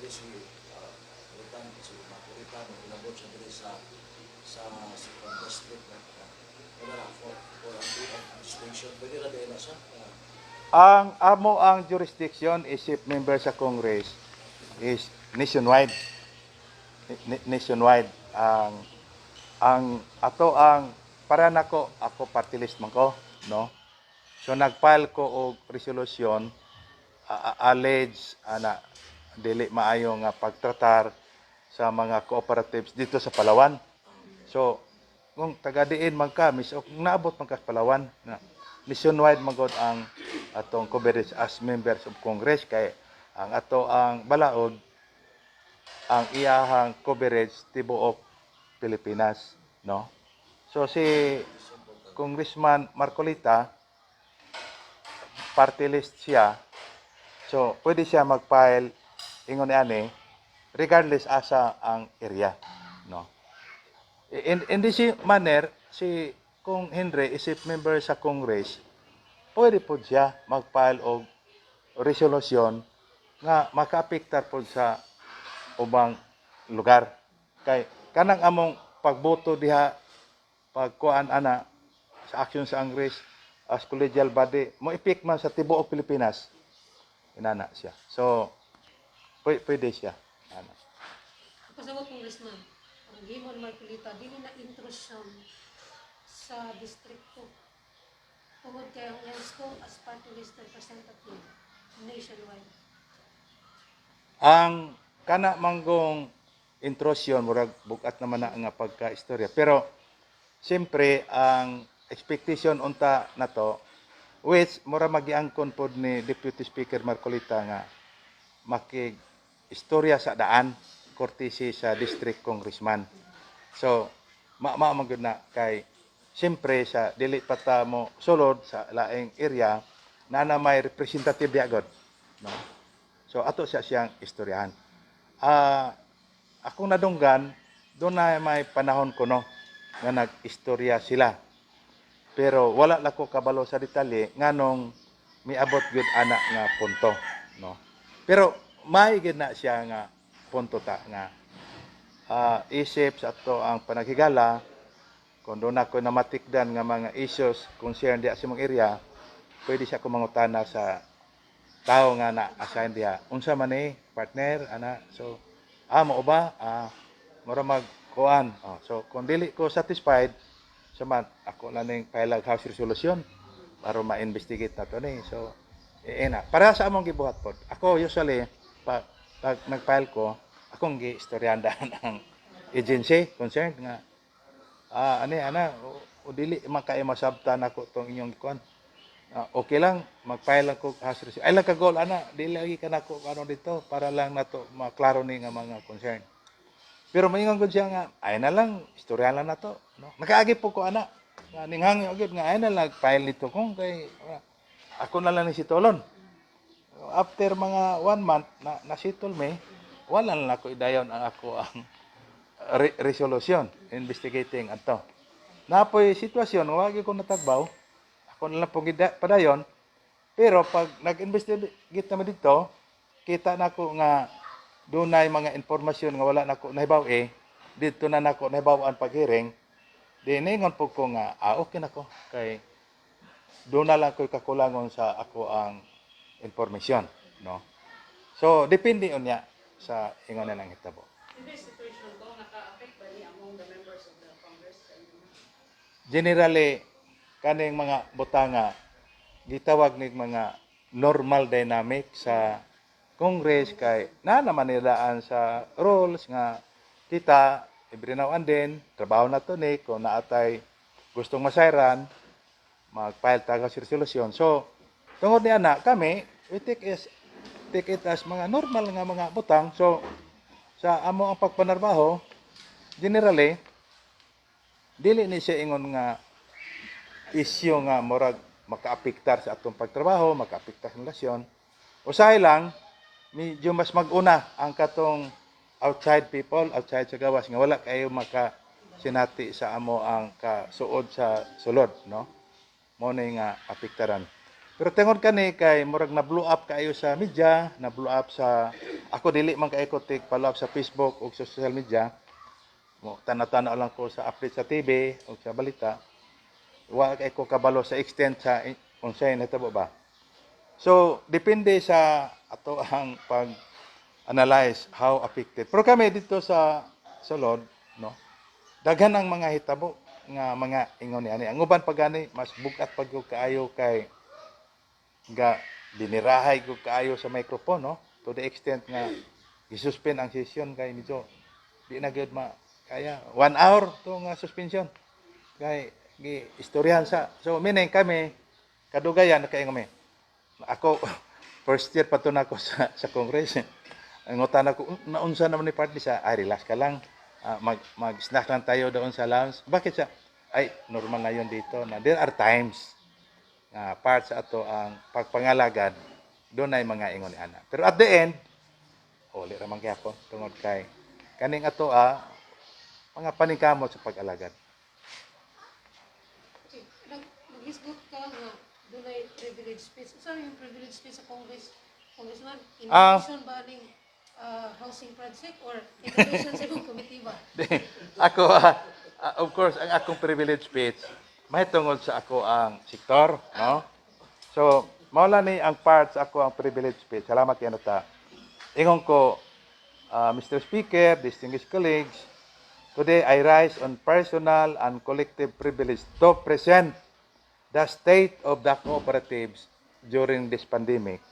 si Kulitan, si Makulitan, inabot siya dito sa second district na wala for ang distinction, pwede na dahil na siya. Ang amo ang jurisdiction isip member sa Congress is nationwide. Nationwide ang ato ang para nako ako party list man ko, no? So nagfile ko og resolution allege ana dili maayo nga pagtratar sa mga cooperatives dito sa Palawan. So kung taga-diin man ka mis kung naabot man ka sa Palawan na nationwide magod ang atong coverage as members of Congress kay ang ato ang balaod ang iyahang coverage tibuok Pilipinas, no? So si Congressman Marcolita party list siya. So pwede siya mag-file ingon ani regardless asa ang area, no? In this manner si kung Henry isip member sa Congress, pwede po siya mag-file og resolution nga makaapektar po sa ubang lugar. Kay kanang among pagboto diha pagkuan ana sa action sa Congress as collegial body mo epek man sa tibuok Pilipinas. Inana siya. So pwede siya. Ana. Pasabot Congressman, ang Gimon Marcolita, dili na intrusion sa distrito. Tungod kay ang ESCO as party list representative nationwide. Ang kana manggong intrusion murag bukat naman na nga pagka-istorya. Pero siyempre ang expectation unta nato which mura magiangkon pod ni Deputy Speaker Marcolita nga makig istorya sa daan courtesy sa district congressman. So magud na kay siyempre sa dili pata mo sulod sa laing area na may representative diagod, no? So ato siyang istoryahan. Akong nadunggan doon na may panahon ko no nga nag-istorya sila. Pero wala la ko kabalo sa detalye nganong miabot gyud ana nga punto, no? Pero may gid na siya nga punto ta nga isip sa ato ang panaghigala kung doon ako namatikdan nga mga issues concern diya sa mong area, pwede siya kumangutana sa tao nga na-assign diya. Unsa man ni partner ana, so mo ba mura magkuan. So kung dili ko satisfied so man ako na ning file house resolution para ma-investigate na to ni. So ina para sa among gibuhat pod. Ako usually pag nag-file ko akong gi-istoryanda ng agency concerned nga o dili makay masabtan ako tong inyong kuan. Okay lang mag-file lang ko house resolution. Ay lang ka goal ana, dili lagi ka nako ano dito para lang nato maklaro ni nga mga concern. Pero maingon gud siya nga ay na lang istorya lang nato, no? Nakaagi po ko ana. Nga ninghang gyud nga ay na lang file nito kung kay ako na lang ni sitolon. After mga 1 month na sitol me, wala na ako idayon ang ako ang resolution investigating ato. Napoy sitwasyon wagi ko natagbaw. Ako na lang pong padayon. Pero pag nag-investigate naman dito, kita na ko nga dunay mga informasyon nga wala nako nahibaw dito na nako nahibaw-an paghiring. Di ningon po ko nga okay nako kay doon na lang ko kakulangon sa ako ang informasyon, no? So depende unya sa ingon na lang hitabo. In this situation ko, naka-affect ba niya among the members of the Congress? Generally, kaning mga botanga, gitawag ni mga normal dynamic sa Congress kay na naman nilaan sa rules nga kita every now and then trabaho na to ni kung naatay gustong masayran mag-file taga resolution. So tungod ni ana kami we take it as mga normal nga mga butang. So sa amo ang pagpanarbaho generally dili ni siya ingon nga issue nga murag makaapektar sa atong pagtrabaho, makaapektar sa relasyon. Usahay lang medyo mas maguna ang katong outside people, outside sa gawas nga wala kayo maka sinati sa amo ang kasuod sa sulod, no? Mo nga apektaran. Pero tungod kani kay murag na blow up kayo sa media, na blow up sa ako dili man kay ko tik follow up sa Facebook o sa social media. Mo tanaw-tanaw lang ko sa update sa TV o sa balita. Wa kay ko kabalo sa extent sa unsay natabo ba. So depende sa ato ang pag-analyze how affected. Pero kami dito sa sulod, no? Daghan ang mga hitabo nga mga ingon ni ani. Ang uban pag gani mas bugat pag yung kaayo kay ga dinirahay ko kaayo sa microphone, no? To the extent nga gisuspend ang session kay medyo di na gyud kaya 1 hour to nga suspension. Kay gi istoryahan sa so meaning kami kadugayan kay kami. Ako first year pa to na ako sa Congress. Ang utan ako naunsa naman ni party sa ay relax ka lang. Mag-snack lang tayo doon sa lounge. Bakit siya? Ay, normal na yun dito. Na there are times na part sa ato ang pagpangalagad, doon ay mga ingon ni ana. Pero at the end, uli ramang kaya ko, tungod kay kaning ato mga paningkamot sa pag-alagad. Okay. Mag-isgot ka nga doon ay privilege speech. Saan yung privilege speech sa Congressman? Innovation ba ning housing project or innovation sa ibang committee ba? Ako, of course, ang akong privilege speech, may tungod sa ako ang sektor, no? So, maula ni ang part sa ako ang privilege speech. Salamat yan ta. Ingon ko, Mr. Speaker, distinguished colleagues, today I rise on personal and collective privilege to present the state of the cooperatives during this pandemic.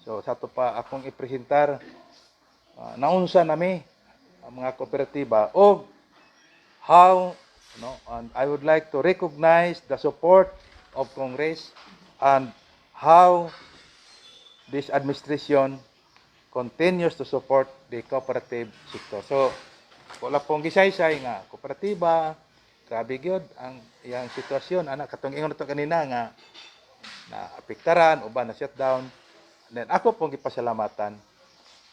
So, sa ito pa akong ipresentar, naunsa nami ang mga kooperatiba o how and I would like to recognize the support of Congress and how this administration continues to support the cooperative sector. So wala pong gisaysay nga kooperatiba grabe gyud ang iyang sitwasyon anak katong ingon nato kanina nga na apektaran uban na shutdown. Then ako pong gipasalamatan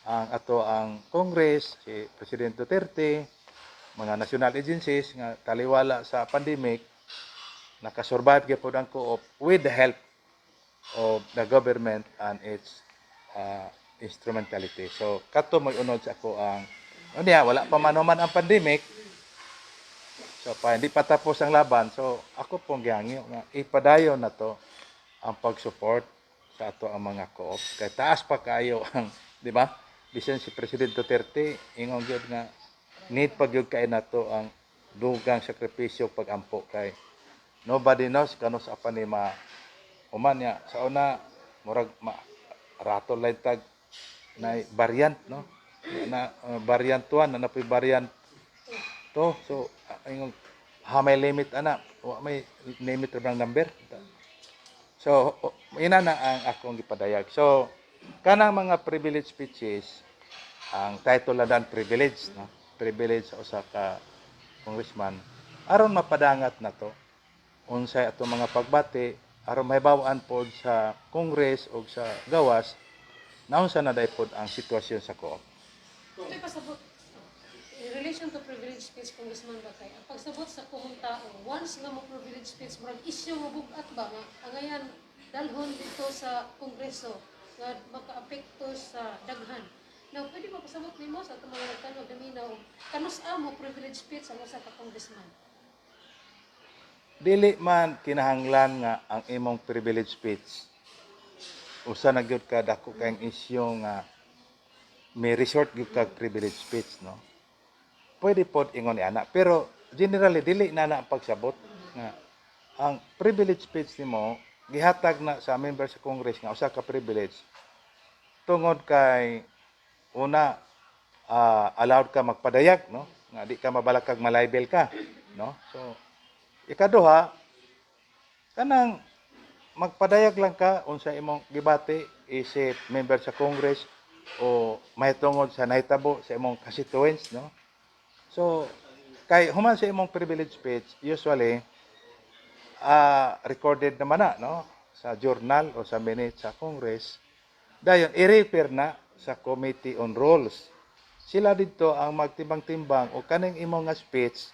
ang Congress, si President Duterte, mga national agencies nga taliwala sa pandemic, nakasurvive gyud ang co-op with the help of the government and its instrumentality. So, kato mag-unod sa ako wala pa manuman ang pandemic, so hindi pa tapos ang laban, so ako pong gihangyo nga ipadayon na to ang pag-support sa ato ang mga co-op. Kay taas pa kayo ang, di ba? Bisan si President Duterte, ingon gyud nga need pa gyud kay nato ang dugang sakripisyo pag-ampo kay nobody knows kanos apa ni uman niya sa una murag rato lay tag na variant no na variant 1 na napoy variant to so ingon may limit ana wa may limit ra number so ina na ang akong gipadayag. So kanang mga privilege speeches, ang title na dan privilege, no? Privilege sa usa ka congressman. Aron mapadangat na to, unsay ato mga pagbati, aron mahibawaan pod sa Congress o sa gawas, naunsa na daypod ang sitwasyon sa co-op. Ito'y pasabot. In relation to privilege speech, Congressman Bakay, ang pagsabot sa kuhong tao, once nga mo privilege speech, marag issue mo bugat ba nga, angayan dalhon dito sa Kongreso, nga maka-apekto sa daghan. Now, pwede mo pasabot nimo sa itong mga nagtanong gaminaw, kanus mo privilege speech ang usa ka congressman? Dili man kinahanglan nga ang imong privilege speech. Usa na gyud ka dako kayong issue nga may resort gyud ka privilege speech, no? Pwede pod ingon ni ana, pero generally dili na ang pagsabot nga ang privilege speech nimo gihatag na sa member sa Congress nga usa ka privilege tungod kay una allowed ka magpadayag, no? Nga di ka mabalakag malibel ka, no? So ikaduha kanang magpadayag lang ka unsa imong gibati isip member sa Congress o mahitungod sa nahitabo sa imong constituents, no? So kay human sa imong privilege speech usually recorded naman na, no? Sa journal o sa minutes sa Congress. Dayon i-refer na sa Committee on Rules. Sila dito ang magtimbang-timbang o kaning imong nga speech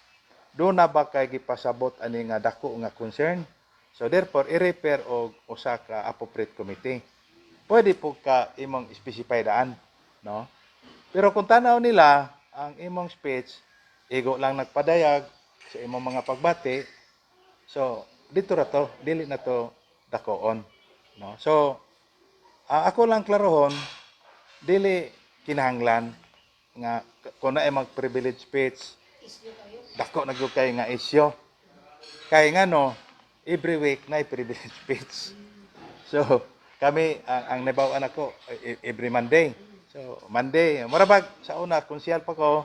do na ba kay gipasabot ani nga dako nga concern. So therefore i-refer og usa ka appropriate committee. Pwede po ka imong specify daan, no? Pero kung tanaw nila ang imong speech igo lang nagpadayag sa imong mga pagbati, so dito ra to, dili na to dakoon, no? So ako lang klarohon, dili kinahanglan nga kung na mag privilege speech Isyo kayo. dako na gyud kay nga isyo. Kay nga no, every week na privilege speech. So kami ang nabawan ako every Monday. So Monday, marabag sa una konsyal pa ko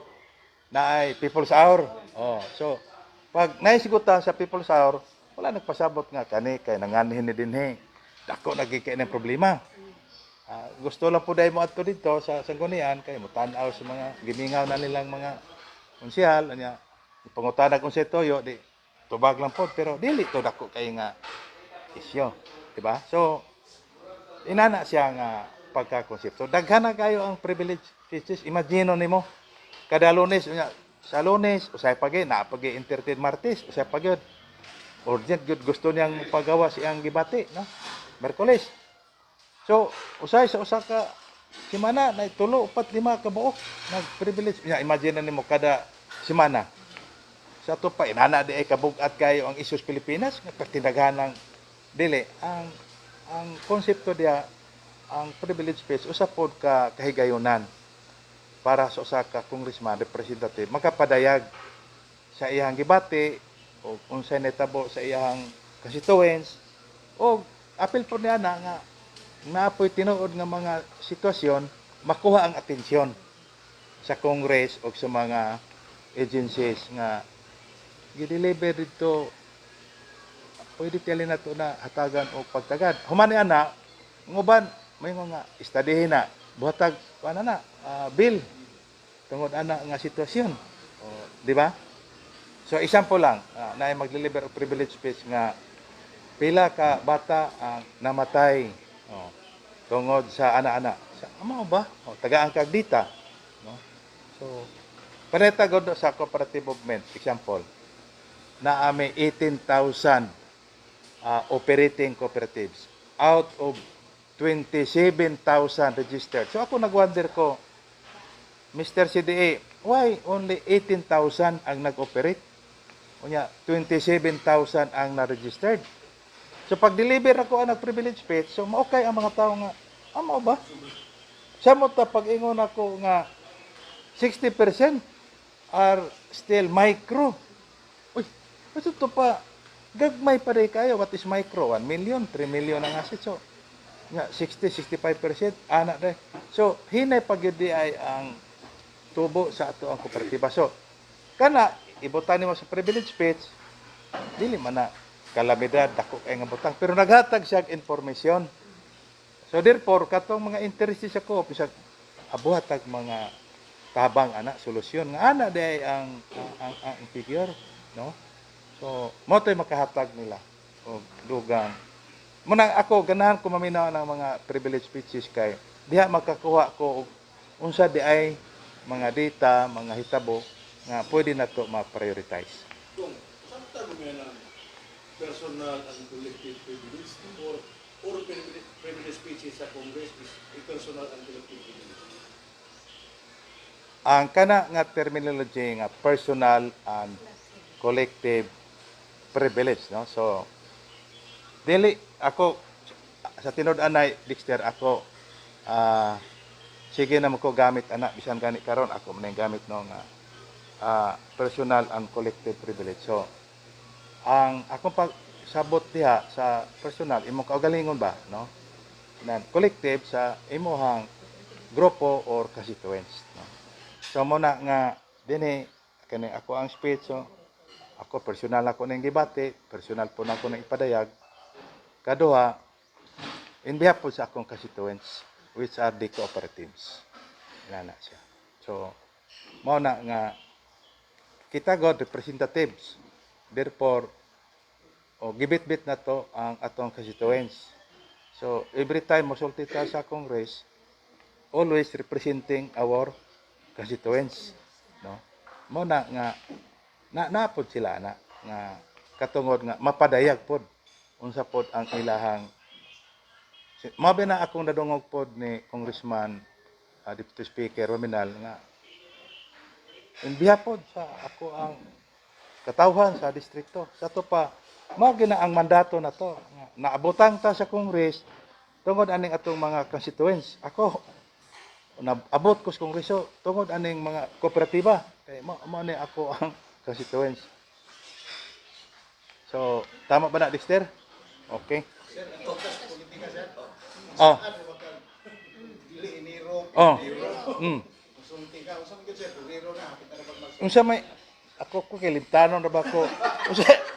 na ay People's Hour. Oh, so pag naisiguta sa People's Hour, wala nagpasabot nga kani kay nanganhin ni dinhi. Dako nagkikay ng problema. Gusto lang po dahil mo ato dito sa sanggunian kay mo tan-aw sa mga gimingaw na nilang mga konsyal anya pangutana kung sa toyo di tubag lang po pero dili to dako kay nga isyo, di ba? So inana siya nga pagka-concept. So daghan na kayo ang privilege speeches. Imagine nimo kada Lunes unya sa Lunes usay pagi na pagi entertain Martes usay pagi urgent gyud gusto niyang pagawa siyang gibati, no? Merkules. So, usay sa usa ka semana na 3, 4, 5 ka buok nag-privilege. Imagine nimo kada semana. Sa to pa inana di ay kabug-at kayo ang isus Pilipinas nga pagtinaghanang dili ang konsepto diya ang privilege speech usa pod ka kahigayonan para sa usa ka congressman representative makapadayag sa iyang gibati o unsay natabo sa iyang constituents o apil po niya na nga naapoy tinuod nga mga sitwasyon makuha ang atensyon sa Congress o sa mga agencies nga gideliver dito pwede tiyali na to na hatagan o pagtagad. Humani ana, nguban, may nga istadihin na, buhatag, bill, tungod ana nga sitwasyon. O, di ba? So, example lang, na mag-deliver of privilege speech nga pila ka bata ang namatay tungod sa ana-ana. Amo ba? Tagaan kag dita. No? So, paneta gud sa cooperative movement, example, na may 18,000 operating cooperatives out of 27,000 registered. So ako nag-wonder ko, Mr. CDA, why only 18,000 ang nag-operate? Unya, 27,000 ang na-registered. So pag-deliver ako ang nag-privilege speech, so maokay ang mga tao nga, amo ba? Samot ta pag-ingon ako nga 60% are still micro. Uy, ito to pa, gagmay pa rin kayo. What is micro? 1 million, 3 million ang asset. So, nga 60-65% anak rin. So, hinay pag yun di ay ang tubo sa ato ang kooperatiba. So, kana, ibutan mo sa privilege speech, dili man na kalamidad, dako kay nga butang. Pero naghatag siya information. So, therefore, katong mga interest sa ko, bisag abuhatag mga tabang anak, solusyon. Nga anak di ay ang figure, no? So, mo to'y makahatag nila o dugang. Muna ako, ganahan ko maminaw ng mga privilege speeches kay diha makakuha ko unsa di ay mga data, mga hitabo nga pwede na to ma-prioritize. Kung saan tago mo yan ang personal and collective privilege or privilege speeches sa Congress is a personal and collective privilege? Ang kana nga terminology nga personal and collective privilege, no? So dili ako sa tinud-anay Dexter ako sige na mo ko gamit ana bisan gani karon ako man gamit no nga personal and collective privilege. So ang akong pagsabot diha sa personal imong kaugalingon ba, no? Nan collective sa imong grupo or constituents, no? So mo na nga dinhi kani ako ang speech, so ako personal ako ning gibati, personal po na ako nang ipadayag. Kaduha, in behalf po sa akong constituents, which are the cooperatives. Inana siya. So, mao na nga kita god representatives. Therefore, gibit-bit na to ang atong constituents. So, every time mosulti ta sa Congress, always representing our constituents, no? Mo na nga napod sila na nga katungod nga mapadayag pod unsa pod ang ilahang mabi na akong nadungog pod ni Congressman Deputy Speaker Rominal nga in behalf pod sa ako ang katawhan sa distrito. Sa to pa mao gina ang mandato na to nga naabotang ta sa Congress tungod aning atong mga constituents. Ako abot ko sa Kongreso tungod aning mga kooperatiba kay mo ni ako ang constituents. So tama ba na, Dexter? Okay. Sir, ang focus politika, sir. Oh. Dili iniro. Oh. Musulti ka. Unsa man gyud sir? Iniro na kita na pagmagsa. Unsa may ako ko kay limtanon ra ba ko?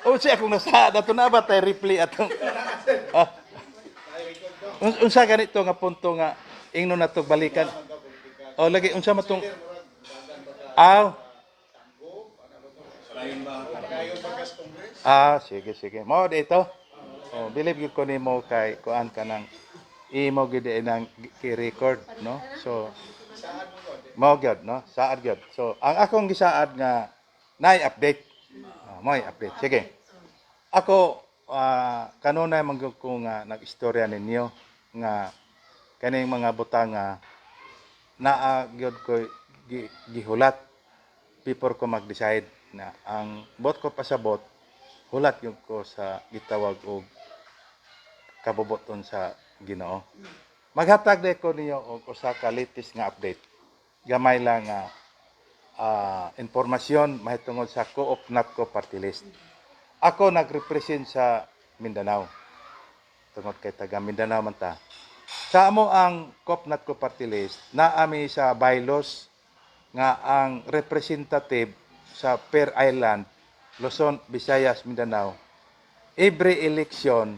Unsa akong nasa dato na ba tay replay atong ah. Unsa ganito nga punto nga ingnon nato balikan. Oh lagi unsa matong aw. Sige. Mao dito. Oh, believe gyud ko nimo kay kuan ka nang imo gyud nang ki-record, no? So mao gyud, no? Saad gyud. So ang akong gisaad nga nay update. May update. Sige. Ako kanunay man gyud ko nga nag-istorya ninyo nga kaning mga butang nga naa gyud ko gihulat before ko mag-decide na ang bot ko pasabot hulat yung ko sa gitawag og kabuboton sa Ginoo. Maghatag de ko niyo og usa ka latest nga update. Gamay lang nga impormasyon mahitungod sa Co-op NATCO party list. Ako nagrepresent sa Mindanao. Tungod kay taga Mindanao man ta. Sa amo ang Co-op NATCO party list naami sa bylaws nga ang representative sa Per Island, Luzon, Visayas, Mindanao, every election,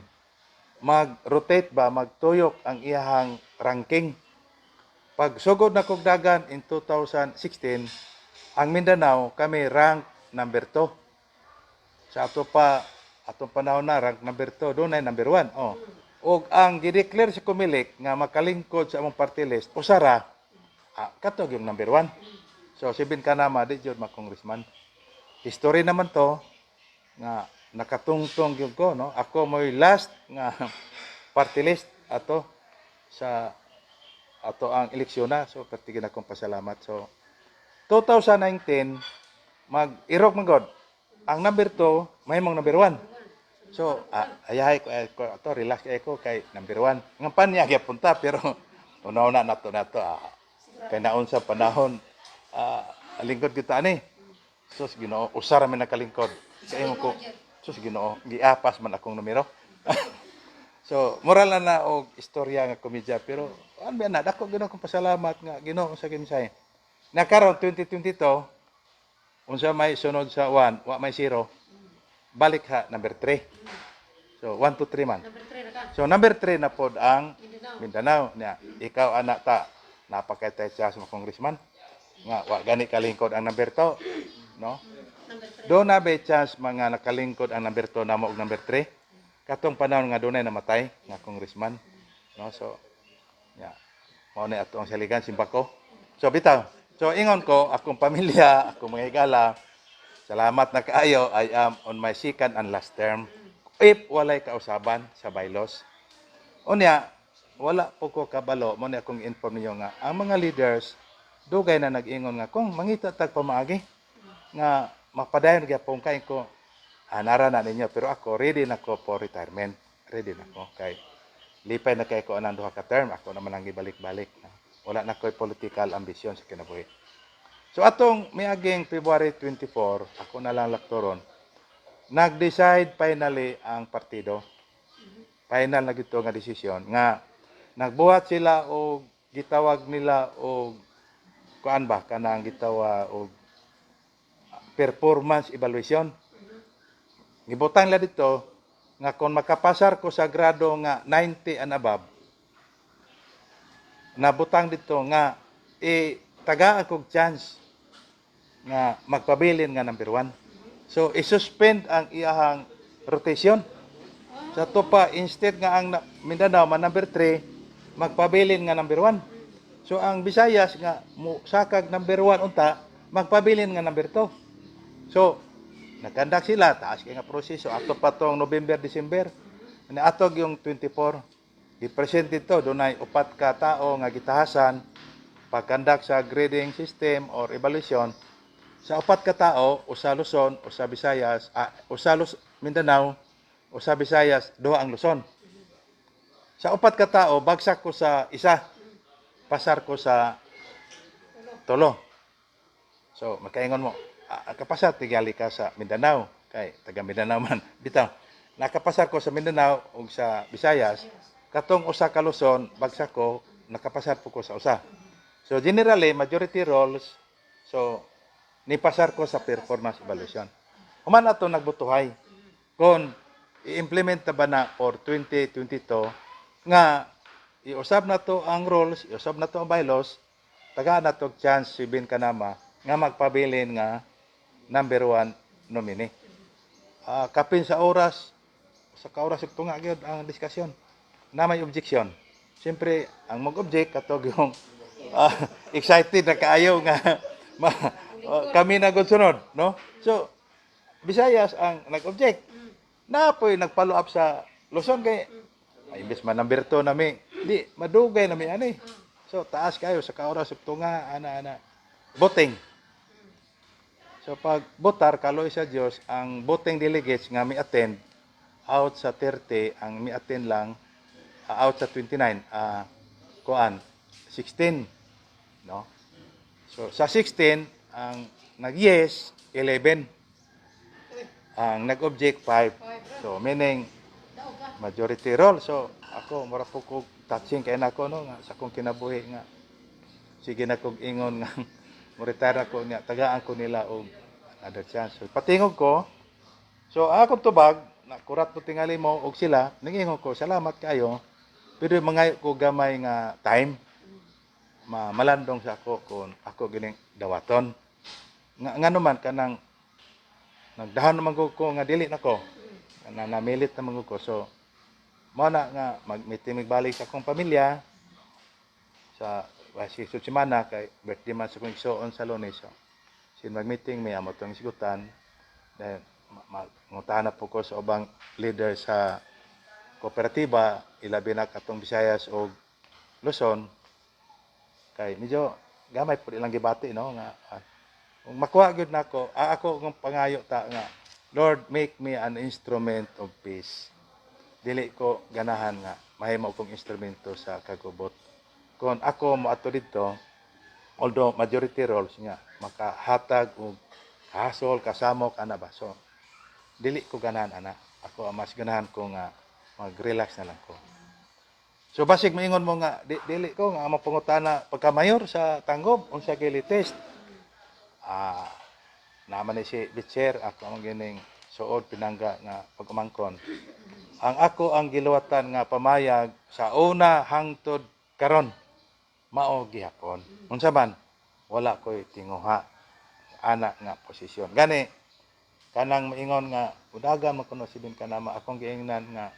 mag-rotate ba, magtuyok ang iyahang ranking. Pag sugod na kogdagan in 2016, ang Mindanao, kami rank number 2. Sa atong panahon na, rank number 2, doon ay number 1. Oh. O ang gideclare sa Comelec nga makalingkod sa among party list, usara, katog yung number 1. So, sibin ka na, di yun, congressman. History naman to, nga nakatungtong yun ko, no? Ako mo'y last nga party list ato sa ato ang eleksyon na. So, patigin akong pasalamat. So, 2019, mag-irog man God. Ang number 2, may mong number 1. So, ayahay ko, ato, relax ko kay number 1. Ng panya, punta, pero una-una na to. Kaya naon sa panahon, lingkod kita ani. Sus Ginoo, usara man nakalingkod. Kaya mo ko, sus Ginoo, giapas man akong numero. So, moral na og istorya nga komedya pero ano ba na dako Ginoo kong pasalamat nga Ginoo sa kinsay. Nakaron 2022 unsa may sunod sa 1, wa may 0. Balik ha number 3. So 1 2 3 man. Number 3 na ka. So number 3 na pod ang Mindanao. Mindanao. Ikaw anak ta napakaytay siya sa congressman. Nga wa gani kalingkod ang number 2, no? Number 3. Do na be chance mga nakalingkod ang number 2 namo og number 3. Katong panahon nga dunay namatay nga congressman, no? So ya. Mao ni ato ang saligan simbako. So bitaw. So ingon ko akong pamilya, akong mga higala. Salamat na kaayo. I am on my second and last term. If walay kausaban sa bylaws. Unya wala po ko kabalo mo ni akong inform niyo nga ang mga leaders dugay na nag-ingon nga kung mangita tag pamaagi nga mapadayon gyapon kay ko anara na ninyo pero ako ready na ko for retirement. Ready na ko kay lipay na kay ko anang duha ka term ako naman ang gibalik-balik na. Wala na ko'y political ambition sa kinabuhi. So atong miaging February 24, ako na lang laktoron. Nag-decide finally ang partido. Final na gito nga desisyon nga nagbuhat sila o gitawag nila o kuan ba kanang gitawa o performance evaluation. Gibutang la dito nga kung makapasar ko sa grado nga 90 and above nabutang dito nga tagaan kog chance nga magpabilin nga number 1. So i-suspend ang iyahang rotation. Sa to pa instead nga ang Mindanao man number 3 magpabilin nga number 1. So ang Visayas nga sakag number 1 unta, magpabilin nga number 2. So nagkandak sila, taas kay nga proseso ato pa tong November, December. Atog yung 24. I-present dito, dunay 4 ka tao nga gitahasan pagkandak sa grading system or evaluation. Sa 4 ka tao, usa Luzon, usa Visayas, Mindanao, usa Visayas, 2 ang Luzon. Sa 4 ka tao, bagsak ko sa isa, pasar ko sa 3. So, makaingon mo, kapasar tigali ka sa Mindanao, kay taga Mindanao man, bitaw. Nakapasar ko sa Mindanao ug sa Visayas, katong usa ka Luzon, bagsak ko, nakapasar po ko sa usa. So, generally, majority roles, so, nipasar ko sa performance evaluation. Human na ito nagbutuhay. Kung i-implement na ba na for 2022, nga, iusab na to ang rules, iusab na to ang bylaws, taga na to chance si Ben Kanama, nga magpabilin nga number 1 nominee. Kapin sa oras, sa kauras ug tunga gyud ang diskusyon. Na may objection. Siyempre, ang mag-object katog yung excited na kaayo nga kami na gud sunod, no? So, Visayas ang nag-object. Napoy nagfollow up sa Luzon kay imbes man number 2 nami, di madugay nami ani. So, taas kayo sa kauras ug tunga ana voting. So, pag botar kaloy sa Dios ang voting delegates nga mi-attend out sa 30, ang mi-attend lang out sa 29, 16, no? So sa 16 ang nag-yes 11, ang nag-object 5. So meaning majority role. So ako mura po ko touching kay nako no nga sa akong kinabuhi nga sige na kog ingon nga mo-retire ako niya tagaan ko nila og another chance. So patingog ko. So ako tubag nakurat po tingali mo og sila ningingon ko salamat kayo pero mga ko gamay nga time malandong sa ako kung ako gining dawaton nga naman kanang nagdahan naman ko nga dili nako na namilit naman ko so mo na nga mag-meeting balik sa akong pamilya sa si semana kay birthday man sa kong igsoon sa Lunes so sin mag-meeting may amo tong sigutan then mangutana po ko sa ubang leader sa kooperatiba, ilabi na katong Visayas o Luzon, kay medyo gamay po ilang gibati, no? Nga, kung makuha gyud nako, ako ng pangayo ta nga, Lord, make me an instrument of peace. Dili ko ganahan nga, mahimo kong instrumento sa kagubot. Kung ako mo ato dito, although majority roles nga, makahatag og hasol, kasamok, ana ba? So, dili ko ganahan ana. Ako mas ganahan ko nga mag-relax na lang ko. So basig maingon mo nga dili ko nga mapangutana pagka mayor sa Tanggob unsa gili test. Naman ni si Bitcher ako ang gining suod pinangga nga pagumangkon. Ang ako ang giluwatan nga pamayag sa una hangtod karon mao gihapon. Unsa man wala koy tinguha ana nga posisyon. Gani kanang maingon nga udaga man kuno si Ben Kanama akong giingnan nga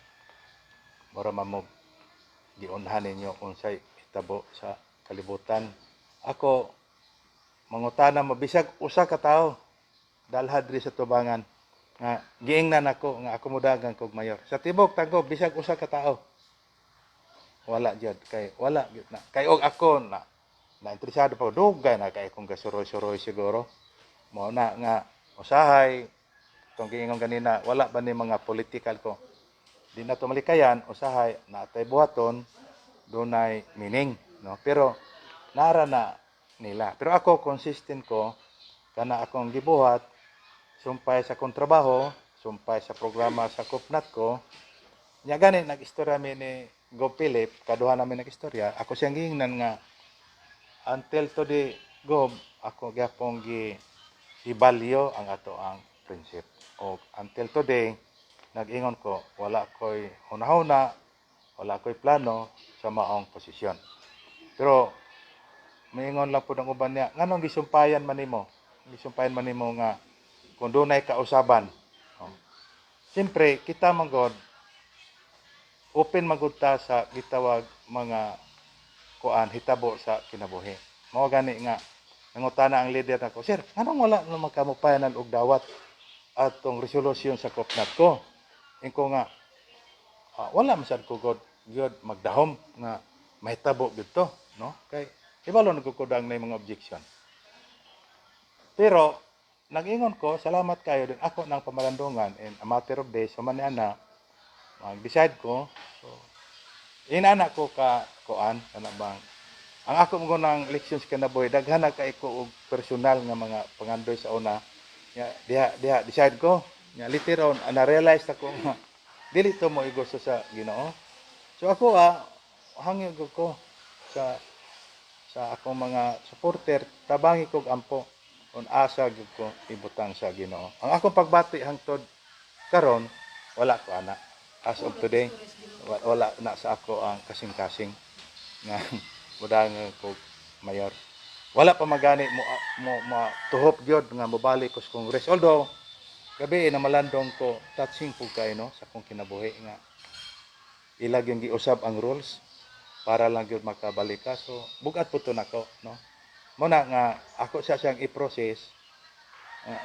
mura mamog giunhan ninyo unsay hitabo sa kalibutan. Ako mangutana mabisag usa ka tawo dalhad diri sa tubangan nga giingnan ako nga ako modagan kog mayor. Sa tibok Tanggob bisag usa ka tawo. Wala jud kay wala gyud na. Kay og ako na interesado pa dugay na kay kung gasuroy-suroy siguro. Mo na nga usahay kung giingon ganina wala ba ni mga political ko di na to malikayan usahay na tay buhaton dunay meaning no pero nara na nila pero ako consistent ko kana akong gibuhat sumpay sa kontrabaho sumpay sa programa sa kupnat ko nya gani nagistorya mi ni Go Philip kaduha namin nagistorya ako siyang giingnan nga until today Gob ako gyapon ibalyo ang ato ang prinsip o until today nag-ingon ko wala koy hunahuna wala koy plano sa maong posisyon pero maingon lang po ng uban niya nganong gisumpayan man nimo nga kung dunay kausaban siyempre kita man god open magud ta sa gitawag mga kuan hitabo sa kinabuhi. Mao gani nga nangutana ang leader nako, sir, anong wala naman kamo final og dawat atong resolution sa kopnat ko? Ingko nga wala masad ko god magdahom nga mahitabo gito, no? Kay ibalo nagkukudang na yung mga objection. Pero nag-ingon ko, salamat kayo din ako ng pamalandungan in a matter of days, so man ana mag-decide ko. So inana ko ka kuan kana bang ang ako mo ng elections kinabuhi daghan na kay ko og personal nga mga pangandoy sa una. Diha decide ko. Nya later on na realize ako nga dili to mo gusto sa Ginoo. So ako hangyo ko sa akong mga supporter tabangi kog ampo on asa gyud ko ibutang sa Ginoo. Ang akong pagbati hangtod karon wala ko ana. As of today wala na sa ako ang kasing-kasing nga mudang ko mayor. Wala pa magani mo tuhop gyud nga mobalik ko sa Congress. Although gabi na malandong ko touching pug kay no sa akong kinabuhi nga ilag yung giusab ang rules para lang gyud makabalik ka. So bugat po to nako no. Muna nga ako sa siyang i-process.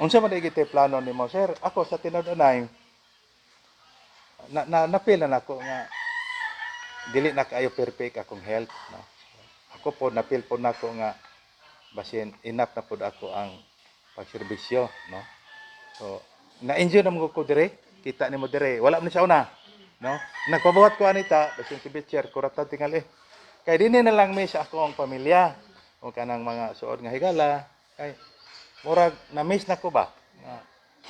Unsa man digite plano nimo sir? Ako sa tinud-unay napil na nako nga dili na kaayo perfect akong health no. Ako po napil po nako nga basin enough na pod ako ang pagserbisyo no. So na-enjoy na mo ko dire, kita nimo dire. Wala man sa una no. Nagpabuhat ko anita basin si Bitcher kurata tingali. Kay dinhi na lang mi sa akong pamilya o kanang mga suod nga higala kay murag na miss na ko ba nga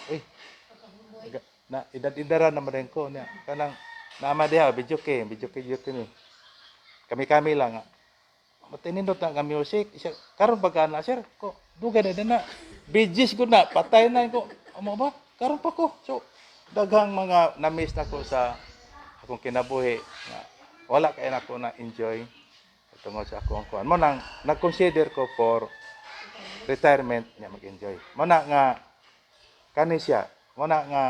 uy na idad-idara naman rin ko niya kanang naama diha video ni kami lang matinindot na nga music karon pagka na sir ko dugay na bijis ko na patay na ko amo ba karon pa ko so daghang mga na-miss na ko sa akong kinabuhi nga wala kay nako na enjoy tungod sa akong kuan mo nang nag-consider ko for retirement niya mag-enjoy mo na nga kani siya mo na nga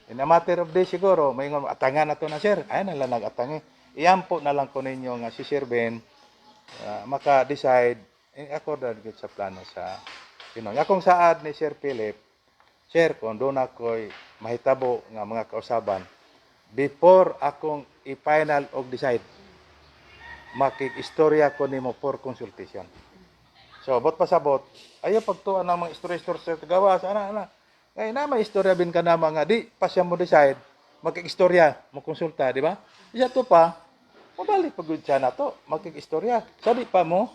in a matter of days siguro, maingon atangan na to na sir. Ay na lang nag-atangi. Iampo na lang ko ninyo nga si Sir Ben maka-decide in accordance with sa plano sa Pinoy. Akong saad ni Sir Philip, sir, kung doon ako'y mahitabo nga mga kausaban, before akong i-final og decide, makikistorya ko nimo for consultation. So, bot pasabot, ayaw pagtuan ng mga istorya-istorya sa tagawas, ana. Ngay na may istorya bin ka na mga di pa siya mo decide magkikistorya mo konsulta di ba isa to pa mabalik pagud siya na to magkikistorya so di pa mo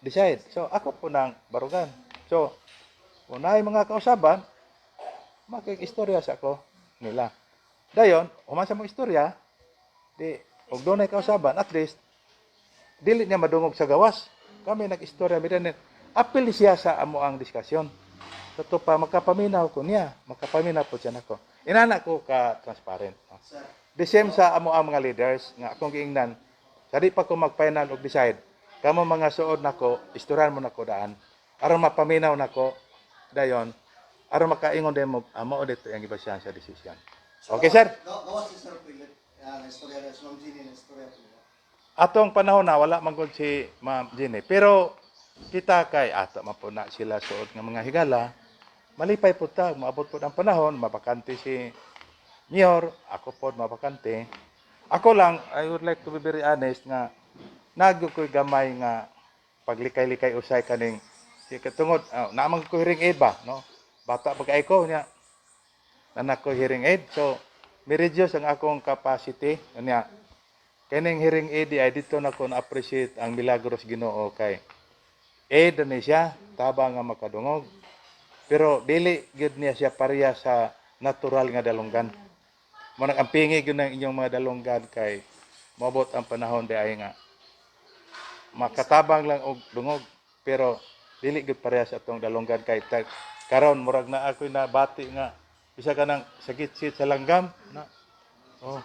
decide so ako po nang barugan so unay mga kausaban magkikistorya sa ako nila dayon humasa mo istorya di og dunay kausaban at least dili niya madungog sa gawas kami nag-istorya bidan apil siya sa amo ang diskusyon. Ito pa, magkapaminaw ko niya. Magkapaminaw po siya nako. Inana ko ka-transparent. No? The same sa amo ang mga leaders, nga akong giingnan, sa di pa ko mag-final og decide, kamo mga suod nako, istoran mo nako daan. Aron mapaminaw nako, dayon, aron makaingon din mo, amo dito yung ibasyan sa decision. Okay, sir? Gawas si Sir Philip, na istorya na, si Ma'am Jenny na istorya po. Atong panahon na, wala man gud si Ma'am Jenny. Pero, kita kay ato man po na sila suod nga mga higala, malipay po ta, maabot po ang panahon, mabakante si Mayor, ako po mabakante. Ako lang, I would like to be very honest nga, nagyo ko'y gamay nga paglikay-likay usay kaning, katungod, naamang ko hearing aid ba, no? Bata pag-ay ko niya, nanak ko hearing aid, so, may-reduce ang akong capacity, niya, kaning hearing aid, ay dito na ko na-appreciate ang milagros Ginoo kay aid na siya, taba nga makadungog. Pero dili gyud niya siya pareha sa natural nga dalunggan. Mo nag-ampingi gyud ng inyong mga dalunggan kay moabot ang panahon di ay nga makatabang lang og dungog pero dili gyud pareha sa atong dalunggan kay karon murag na ako na bati nga bisa ka nang sakit-sakit sa langgam na. Oh.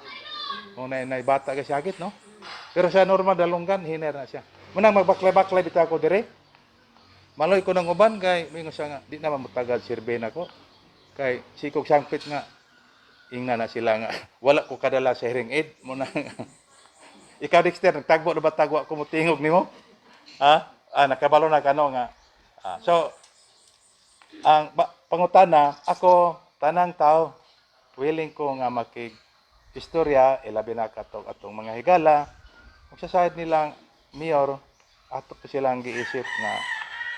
Mo na bata ka sakit no. Pero sa normal dalunggan hiner na siya. Munang magbaklay-baklay bitaw ko dire. Maloy ko ng uban kay mingon siya nga di naman matagal sirbe nako kay sikog sangpit nga ingna na sila nga wala ko kadala sa hearing aid mo na Ikaw Dexter, nagtagbo na ba tagwa ko mo tingog nimo? Ha? Nakabalo na kano nga. So, pangutana, ako, tanang tao, willing ko nga makig istorya, ilabi na atong mga higala. Kung sa side nilang mayor, ato po silang giisip nga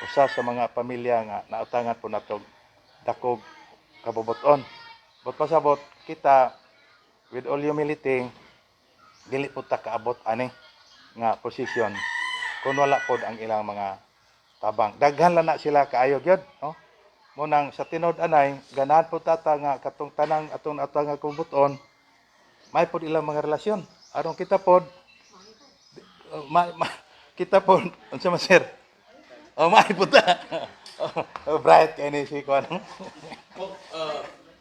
usa sa mga pamilya nga nautangan po natog dakog kabubuton. But pasabot kita, with all humility, dili po ta kaabot ani nga posisyon kung wala pod ang ilang mga tabang. Daghan lang na sila kaayo gyud, no? Munang sa tinod anay, ganahan po tata nga katong tanang atong nga kabubuton, may pod ilang mga relasyon. Aron kita pod kita pod unsa man sir? May pod ta. Bright kay ni si kuan.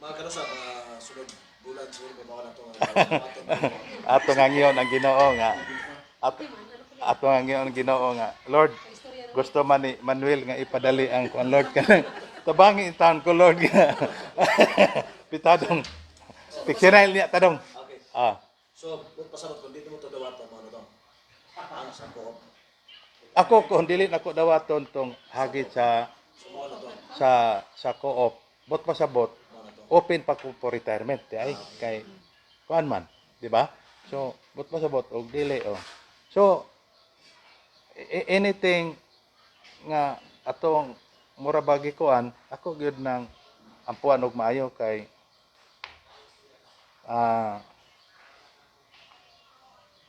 Mga kanusa, mga sunod bulan siguro may mga na ito. Ato nga ngiyon ang Ginoo nga ato nga ngiyon ang Ginoo nga Lord, gusto man ni Manuel nga ipadali ang kuan Lord kanang tabangi in town ko Lord nga. Pitadong fictional niya tadong. Okay. So, So, pasabot kung dito mo ito dawatan mo ano to? Ang sa ko. ako kung dili nako dawaton tong hagit sa Sumo na to. sa co-op, bot pasabot open pa ko for retirement ay kay kuan man, di ba? So, bot pasabot og dili So, anything nga atong mura bagi kuan, ako gyud nang ampuan og maayo kay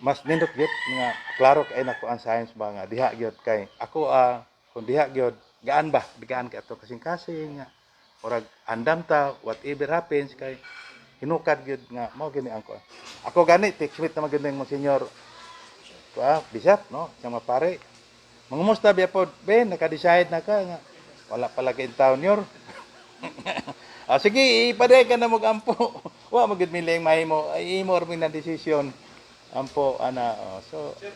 mas nindot gyud nga klaro kay nako ang science ba nga diha gyud kay ako kung diha gyud gaan kay ato kasing-kasing nga murag andam ta whatever happens kay hinukad gyud nga mao gini ang kuan. Ako gani text-meet na magandang mo senyor bisap no sa mapare. Mangumusta biya pod ben naka-decide na ka nga wala pala kay taon yor. Sige ipaday ka na mo ampo. Wa magud mi lang mahimo ay imo rin na desisyon. Ampo so Sir,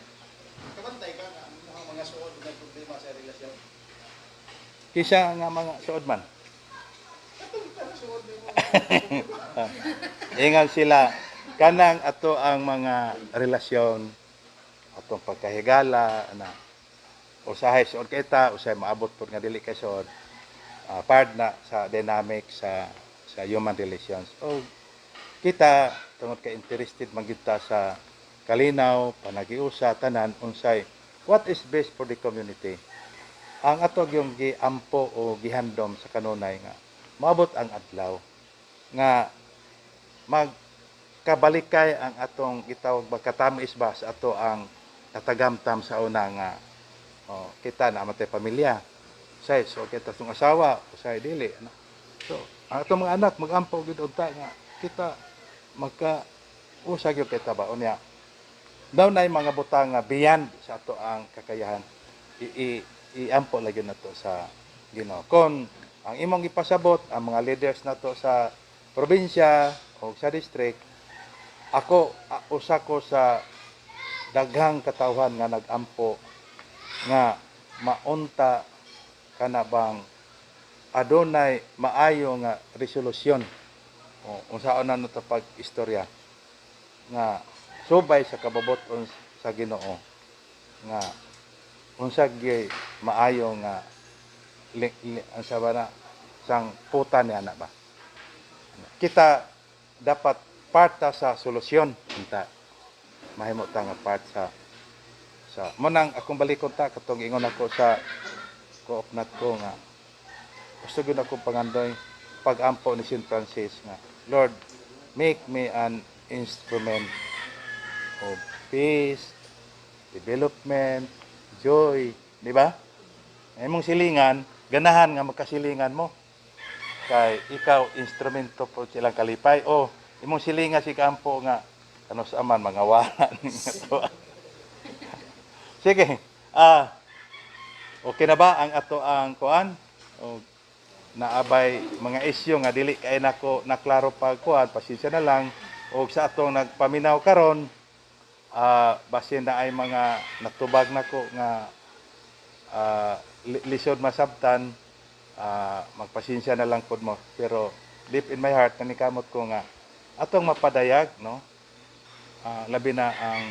kabantay ka nga ang mga suod na problema sa relasyon. kisa nga mga suod man. Ingal sila kanang ato ang mga relasyon atong pagkahigala usahay suod kita usahay maabot pod nga dili kay suod part na sa dynamic sa human relations. Kita tungod kay interested man kita sa kalinaw, panagiusa, tanan, unsay, what is best for the community? Ang ato yung giampo o gihandom sa kanunay nga, maabot ang adlaw, nga magkabalikay ang atong gitawag magkatamis ba sa ato ang natagamtam sa una nga, kita na amatay pamilya, usay, so kita itong asawa, usay, dili. So, ang atong mga anak, magampo gid unta nga, kita magka-usag yung kita ba, unya, daw na mga butang nga beyond sa ato ang kakayahan iampo lagi na to sa Ginoo. Kon ang imong ipasabot ang mga leaders na to sa probinsya o sa district, ako usa ko sa daghang katawhan nga nagampo nga maunta kana bang adunay maayo nga resolusyon o unsaon na to pag istorya nga subay sa kababoton sa Ginoo nga unsag maayo nga ang sabana sang puta niya na ba kita dapat part sa solusyon kita mahimo ta nga part sa manang akong balikon ta katong ingon ako sa koopnat ko nga gusto gyud akong pangandoy pag-ampo ni St. Francis nga Lord make me an instrument of peace, development, joy, di ba? Imong silingan, ganahan nga magkasilingan mo. Kay ikaw instrumento po silang kalipay o imong silingan si kampo nga ano sa aman mga waran. Sige. Okay na ba ang ato ang kuan? O naabay mga isyu nga dili kay nako naklaro pag kuan, pasensya na lang og sa atong nagpaminaw karon basin na ay mga natubag nako nga lisod masabtan magpasensya na lang pod mo pero deep in my heart nanikamot ko nga atong mapadayag no labi na ang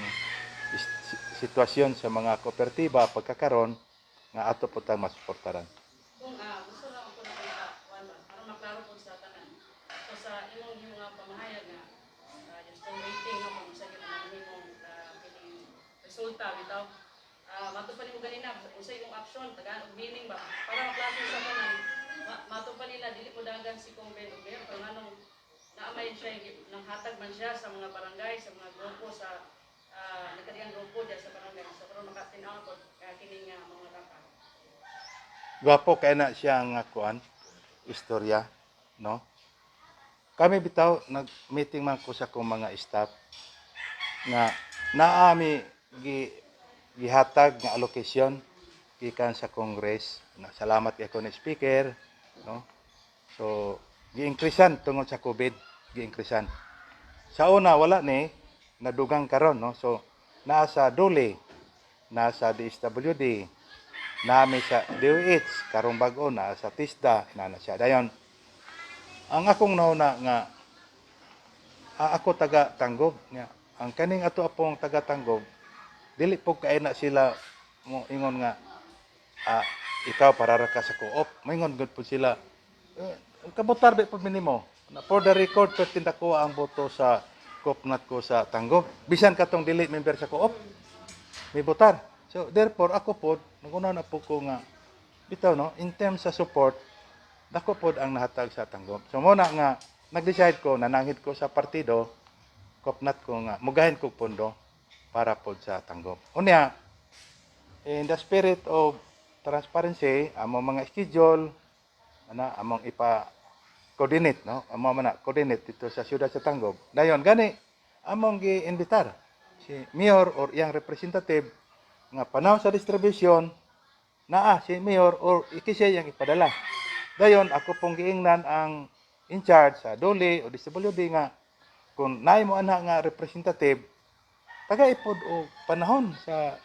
sitwasyon sa mga kooperatiba pagkakaron nga ato po tang masuportaran. Kung gusto lang ako na kita, para maklaro po sa tanan. So sa imong yung mga pamahayag nga, yung still waiting no, kung sa yung naman imong resulta bitaw. Matupad mo ganina, kung sa imong action, tagaan og meaning ba, para maklaro sa tanan, matupad nila, dili po dagan si Kong Ben og Mayor, pero nganong naamay siya, nang hatag man siya sa mga barangay, sa mga grupo, sa nagkadiang grupo dyan sa barangay. So pero makatinaw ko kining mga rapa. Gwapo kay na siya nga kuan istorya, no? Kami bitaw nag-meeting man ko sa akong mga staff nga naami gihatag nga allocation gikan sa Congress. Salamat kay ako ni speaker, no? So gi-increasean tungod sa COVID, gi-increasean. Sa una wala ni nadugang karon, no? So naa sa Dole, naa sa DSWD, nami sa DOH, karong bag-o na sa TISDA, na siya. Dayon, ang akong nauna nga, ako taga-tanggob. Nga, ang kaning ato apong taga-tanggob, dili po kay na sila mo ingon nga, ikaw para ka sa co-op. Maingon gud po sila, kabotar ba po minimo? For the record, pertinda ko ang boto sa kopnat ko sa tanggob. Bisan katong dili member sa co-op, may botar. So therefore ako pod naguna na po ko nga bitaw no in terms sa support dako pod ang nahatag sa tanggob. So mo na nga nag-decide ko nanangit ko sa partido kopnat ko nga mugahin ko pondo para pod sa tanggob. Unya in the spirit of transparency among mga schedule among ipa coordinate no among man coordinate dito sa siyudad sa Tanggob. Dayon gani among gi-invitar si mayor or iyang representative nga panahon sa distribution naa si mayor or ikisya yang ipadala. Dayon ako pong giingnan ang in charge sa Dole o DSWD nga kung naay mo ana nga representative taga-ipod og panahon sa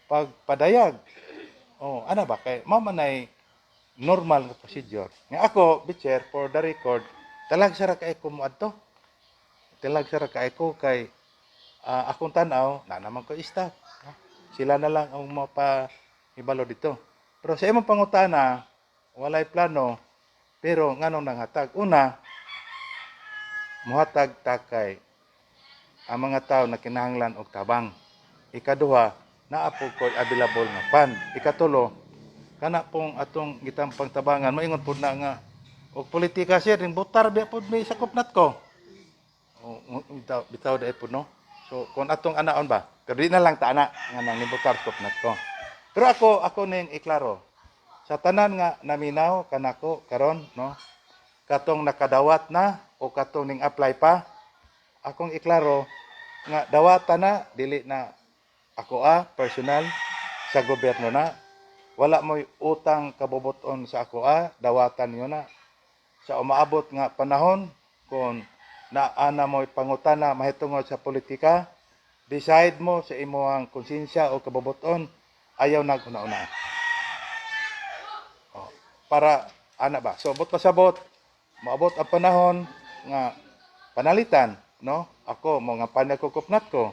pagpadayag. Oh, ana ba kay mao man ay normal nga procedure. Nga ako, bitcher, for the record, talag sara kay ko moadto. Talag sara kay ko kay akong tanaw na naman ko staff. Sila na lang ang mapa-ibalo dito. Pero sa imong pangutana, walay plano, pero nganong nanghatag. Una, muhatag takay ang mga tao na kinahanglan og tabang. Ikaduha, naapog ko available nga fund. Ikatulo, kana pong atong gitampang tabangan, maingon pud na nga, og politika siya, ring botar biya pud may sakop nat ko. Bitaw da pud no. So, kung atong anaon ba, kadi na lang ta ana nga nang nibutar sakop nat ko. Pero ako ning iklaro. Sa tanan nga naminaw kanako karon no, katong nakadawat na o katong ning apply pa, akong iklaro nga dawatan na dili na ako personal sa gobyerno na wala mo'y utang kaboboton sa ako dawatan niyo na sa umaabot nga panahon kung naana mo'y pangutana mahitungod sa politika decide mo sa imong konsensya o kaboboton ayaw naguna-una para ana ba so abot pasabot maabot ang panahon nga panalitan no ako mo nga panagkukupnat ko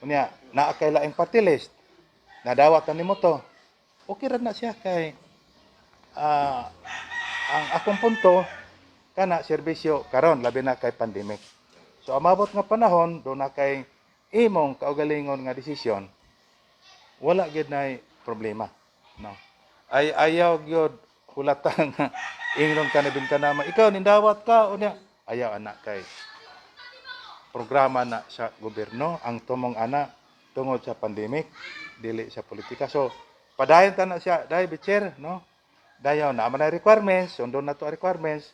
unya naa kay laing party list nadawatan nimo to okay ra na siya kay ang akong punto kana serbisyo karon labi na kay pandemic so amabot nga panahon do na kay imong kaugalingon nga desisyon wala gyud nay problema no ayaw gyud hulatang ingnon ka na bintanama ikaw nindawat ka unya ayaw anak kay programa na sa gobyerno ang tumong ana tungod sa pandemic dili sa politika so padayon ta na siya dai bitcher no dayon na man requirements sundon na to requirements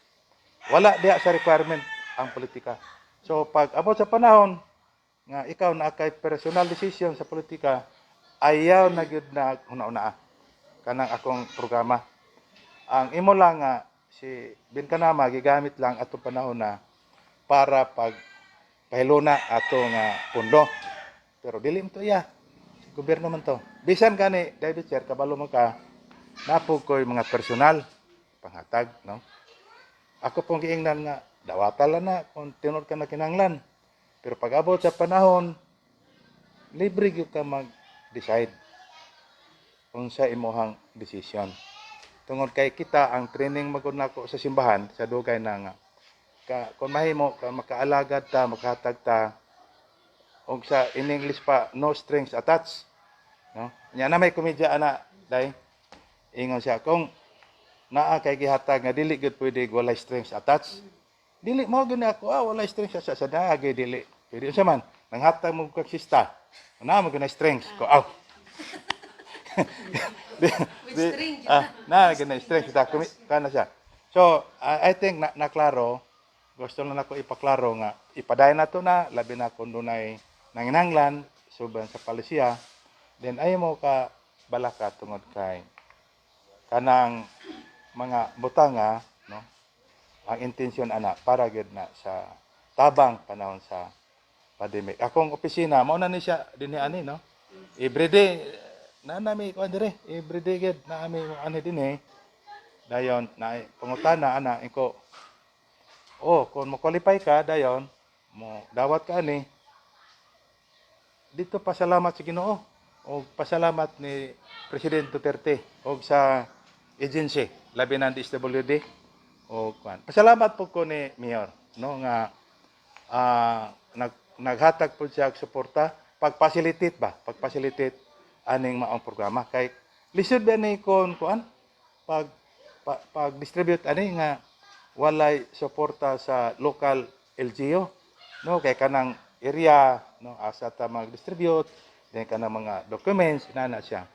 wala diha sa requirement ang politika so pag abot sa panahon nga ikaw na kay personal decision sa politika ayaw na gyud na una-una kanang akong programa ang imo lang nga si Bintanama gigamit lang atong panahon na para pag pahiluna ato nga pundo pero dili mo to iya gobyerno man to bisan gani David Sir kabalo mo ka napog ko'y mga personal panghatag no ako pong giingnan nga dawatan lang na kung tinod ka na kinanglan pero pag abot sa panahon libre gyud ka mag-decide kung sa imuhang desisyon. Tungod kay kita ang training magud nako sa simbahan sa dugay na nga kung mahimo ka makaalagad ta, makahatag ta og sa in English pa no strings attached, no? Nya na may komedya ana day ingon siya kung naa kay gihatag nga dili gud pwede walay strings attached. Dili mo gyud ako walay strings attached sa daagay dili. Pwede unsa man nanghatag mo kag sista. Na mo gyud na strings ko aw. With string, yun na gyud strings ta kana siya. So I think na klaro gusto lang ako ipaklaro nga ipadayon nato na labi na kung dunay nanginanglan suban sa palisiya then ayaw mo ka balaka tungod kay kanang mga butanga no ang intensyon ana para gid na sa tabang panahon sa pandemic. Akong opisina mao na ni siya dinhi ani no everyday na nami ko dire everyday gid na ami ani dinhi dayon na pangutana ana iko kung mo-qualify ka, dayon, mo dawat ka ani, dito pasalamat sa Ginoo o pasalamat ni President Duterte o sa agency, labi ng DSWD o kwan. Pasalamat po ko ni Mayor, no, nga naghatag po siya og suporta, pag-facilitate aning maong programa. Kay, lisod ba ni kung kuan, pag-distribute ani nga, walay suporta sa local LGU no kay kanang area no asa ta mag-distribute then kanang mga documents inana siya.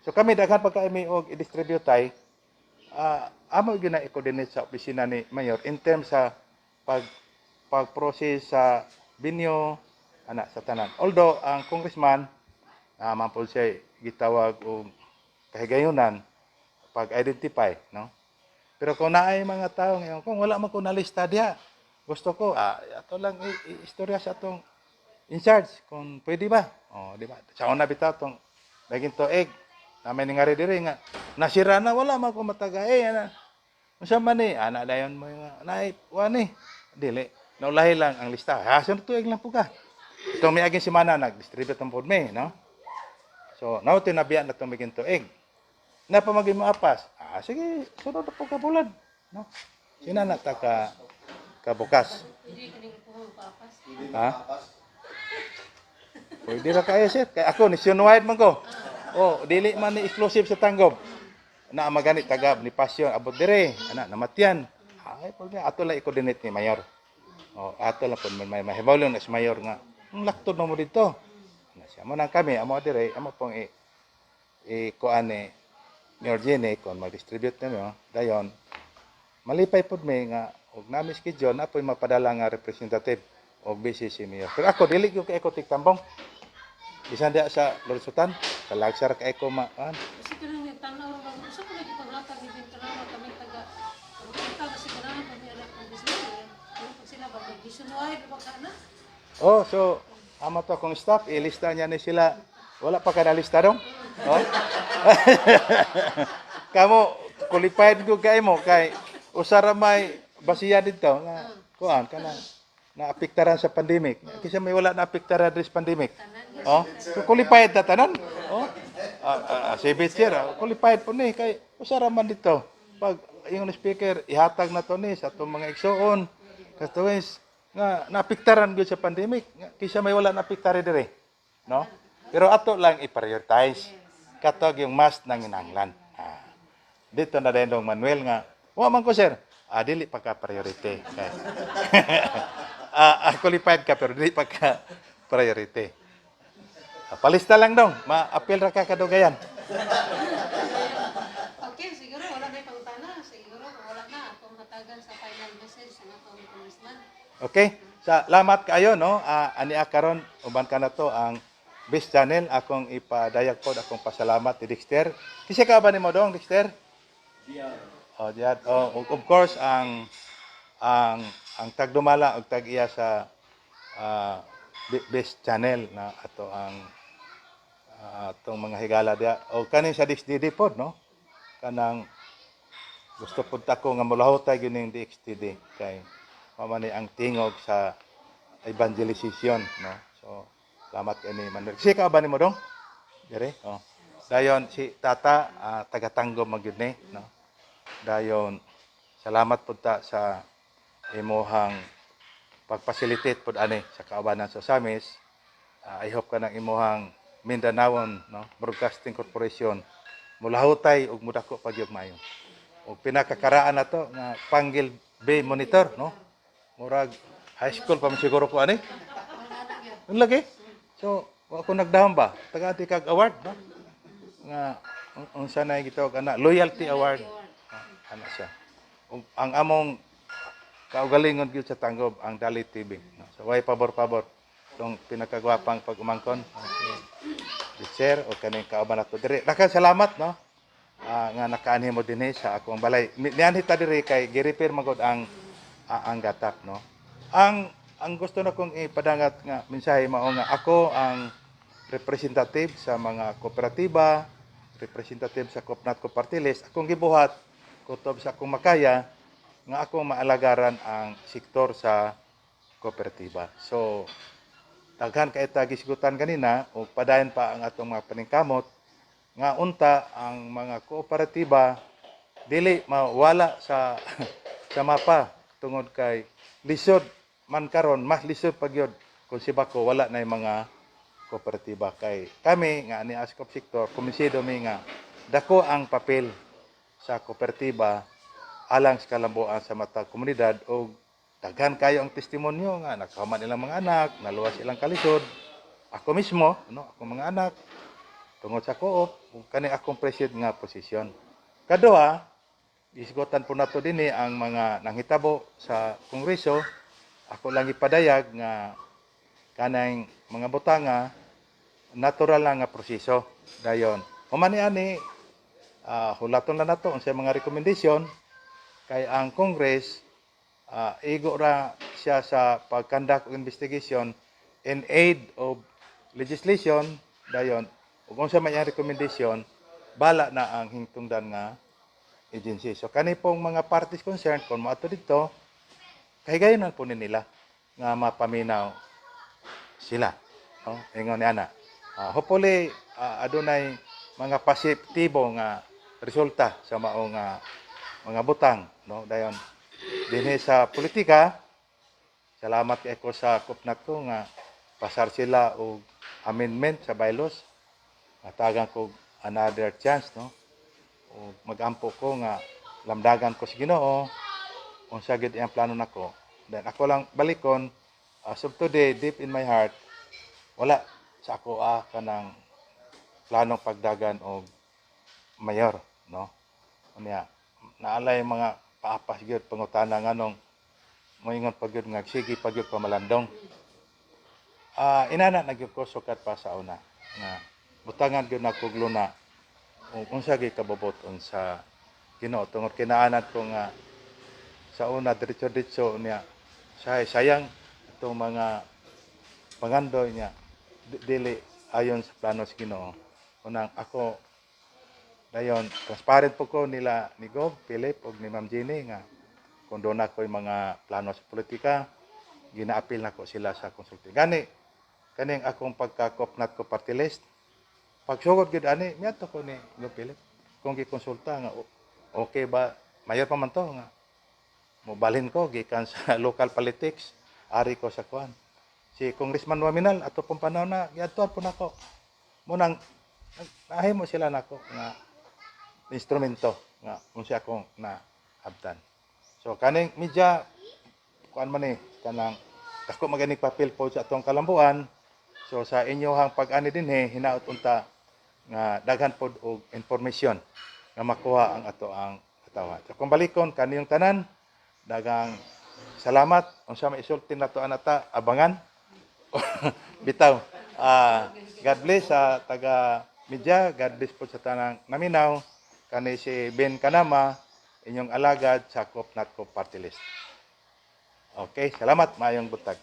So kami daghan pagka kami og i-distribute ay amo gyud na i-coordinate sa opisina ni Mayor in terms sa pag-process sa binyo ana sa tanan. Although ang congressman man po siya gitawag og kahigayunan pag-identify no. Pero kung naay mga tao ngayon, kung wala man ko nalista diha, gusto ko, ato lang istorya sa atong in charge, kung pwede ba? Di ba? Sa una bitaw tong naging toeg, na may nangari diri nga, nasira na, wala man ko matagay, unsa man ni, ana dayon mo nga, naay, wani, dili, naulahi lang ang lista, sunod tuig lang po ka. Itong may aging simana, nag-distribute ang food me, no? So, now tinabihan na itong maging toeg. Na pamagin mo apas. Sige, sunod na po kabulan. No? Sina na ta kabukas. Hindi ka nang puhong papas. Ha? Pwede ra kayo, sir. Kaya ako, nationwide man ko. Dili man ni exclusive sa Tanggob. Na magani tagab ni Pasyon. Abot dire. Ana, namatyan. Ay, pwede. Ato lang i-coordinate ni Mayor. Ato lang po. May mahibawlong na si Mayor nga. Ang laktod na mo dito. Siya mo nang kami. Amo dire. Amo pong i-kuan ni Mayor Jenny, kung mag-distribute nyo, dayon, malipay po may nga, huwag namin schedule, na po'y mapadala nga representative o BCC Mayor. Pero ako, dili ko kay ko tiktambong. Bisan diya sa Lorsutan, kalagsar kay ko maan. Kasi ka nang nagtanaw rin, gusto ko lagi paglatag ni Bintanawa kami taga, kita kasi ka naman kami anak ng business. Pag sila ba, nationwide ba ka na? So, ama to akong staff, ilista niya ni sila. Wala pa ka nalista dong? Kamu qualified ko kay mo kay usara may basiya dito nga kuan kana na apektaran sa pandemic. Kasi may wala na apektaran sa pandemic. So qualified ta tanan. Si Bitcher, qualified po ni kay usara man dito. Pag yung speaker ihatag na to ni sa atong mga igsoon katuwis nga naapektaran gyud sa pandemic. Kisa may wala na apektaran dire. No? Pero ato lang i-prioritize katog yung mas nanginanglan. Dito na din dong Manuel nga, man ko sir, dili pa ka priority. Qualified ka pero dili pa ka priority. Palista lang dong, ma-appeal ra ka kadugayan. Okay, siguro wala na pangutana. Siguro wala na akong matagan sa final message sa atong congressman. Okay? Salamat kayo, no? Ani karon uban ka na to ang Best Channel, akong ipadayag po, akong pasalamat ni Dexter. Kasi ka ba ni mo dong, Dexter? Diyan. Of course, ang tagdumala o tag-iya sa Best Channel na ato ang atong mga higala dia. O kanin sa DXTD po, no? Kanang gusto po ako nga mulahutay yun yung DXTD. Kay mamani ang tingog sa evangelization, no? So, Salamat ini Manuel. Si ka ba ni mo dong? Dire. Oh. Dayon si Tata taga-Tanggo magyud ni, no. Dayon salamat pud ta sa imuhang pag-facilitate pud ani sa kaubanan sa Samis. I hope kanang imuhang Mindanaon, no, Broadcasting Corporation mulahutay ug mudako pagyud mayo. Ug pinakakaraan nato nga Panggil Bay Monitor, no. Murag high school pa man siguro ko ani. Ang lagi. So, wa ko nagdahom ba? Taga-ati kag award, no? Nga unsa na gitawag ana loyalty award. Ana siya. Ug ang among kaugalingon gyud sa Tanggob ang Dali TV, no? So way pabor-pabor tong pinakagwapang pag-umangkon si Sir o kaning kauban nato diri. Daghang salamat, no? Nga nakaanhi mo dinhi sa akong balay. Nianhi ta diri kay gi-repair magod ang gatak, no? Ang gusto na kong ipadangat nga mensahe mao nga ako ang representative sa mga kooperatiba, representative sa Kopnat ko Party List. Akong gibuhat kutob sa akong makaya nga akong maalagaran ang sektor sa kooperatiba. So daghan kay ta gisigutan kanina ug padayon pa ang atong mga paningkamot nga unta ang mga kooperatiba dili mawala sa sa mapa tungod kay lisod man karon mas lisod pagyod kung si Bako wala na mga kooperatiba kay kami nga ni ASCOP sector kuminsido mi nga dako ang papel sa kooperatiba alang sa kalambuan sa matag komunidad o daghan kayo ang testimonyo nga nakahuman ilang mga anak, naluwas ilang kalisod. Ako mismo, no, akong mga anak tungod sa co-op ug kani akong presid nga posisyon. Kaduha, isgotan po nato dinhi ang mga nanghitabo sa kongreso. Ako lang ipadayag nga kanang mga butanga natural lang nga proseso dayon. Humani ani hulaton lang nato unsay mga recommendation kay ang Congress igo ra siya sa pag-conduct investigation in aid of legislation dayon ug unsa man yang recommendation bala na ang hingtungdan nga agency. So kani pong mga parties concerned kung moadto dito kahigayon po nila nga mapaminaw sila, no? Ingon ni ana. Hopefully adunay mga positibo nga resulta sa maong mga butang, no? Dayon dinhi sa politika salamat kay ko sa Kopnat ko nga pasar sila og amendment sa bylaws matagan ko another chance, no? O magampo ko nga lamdagan ko sa Ginoo unsa gid ang plano nako. Then ako lang balikon as of today deep in my heart wala sa ako kanang planong pagdagan og mayor, no? Unya naalay mga paapas gyud pangutana nganong moingon pa gyud nga sige pa gyud pamalandong. Inana na gyud ko sukat pa sa una nga butangan gyud nako luna unsa gyud kaboboton sa Ginoo tungod kinaanad ko nga sa una diretso niya sayang itong mga pangandoy niya dili ayon sa plano sa Ginoo. Unang ako dayon transparent po ko nila ni Gov, Philip ug ni Ma'am Jenny nga kung doon ako yung mga plano sa politika gina-appeal nako sila sa konsulti. Gani kaning akong pagka-Kopnat ko party list pagsugod gid ani miadto ko ni Gov Philip kung gikonsulta nga okay ba mayor pa man to nga mobalhin ko gikan sa local politics ari ko sa kuan si Congressman Waminal ato pong panahon na giadtuan po nako munang nahimo sila nako nga instrumento nga unsa akong naabtan. So kaning media kuan man kanang dako maganing papel po sa atong kalambuan. So sa inyohang pag-ani dinhi hinaot unta nga daghan pod og information nga makuha ang ato ang katawan. So kung balikon kaniyong tanan dagang salamat unsa may isulti nato anata abangan bitaw God bless sa taga media, God bless po sa tanang naminaw kani si Ben Kanama inyong alagad sa Kopnat ko Party List. Okay, salamat maayong butag.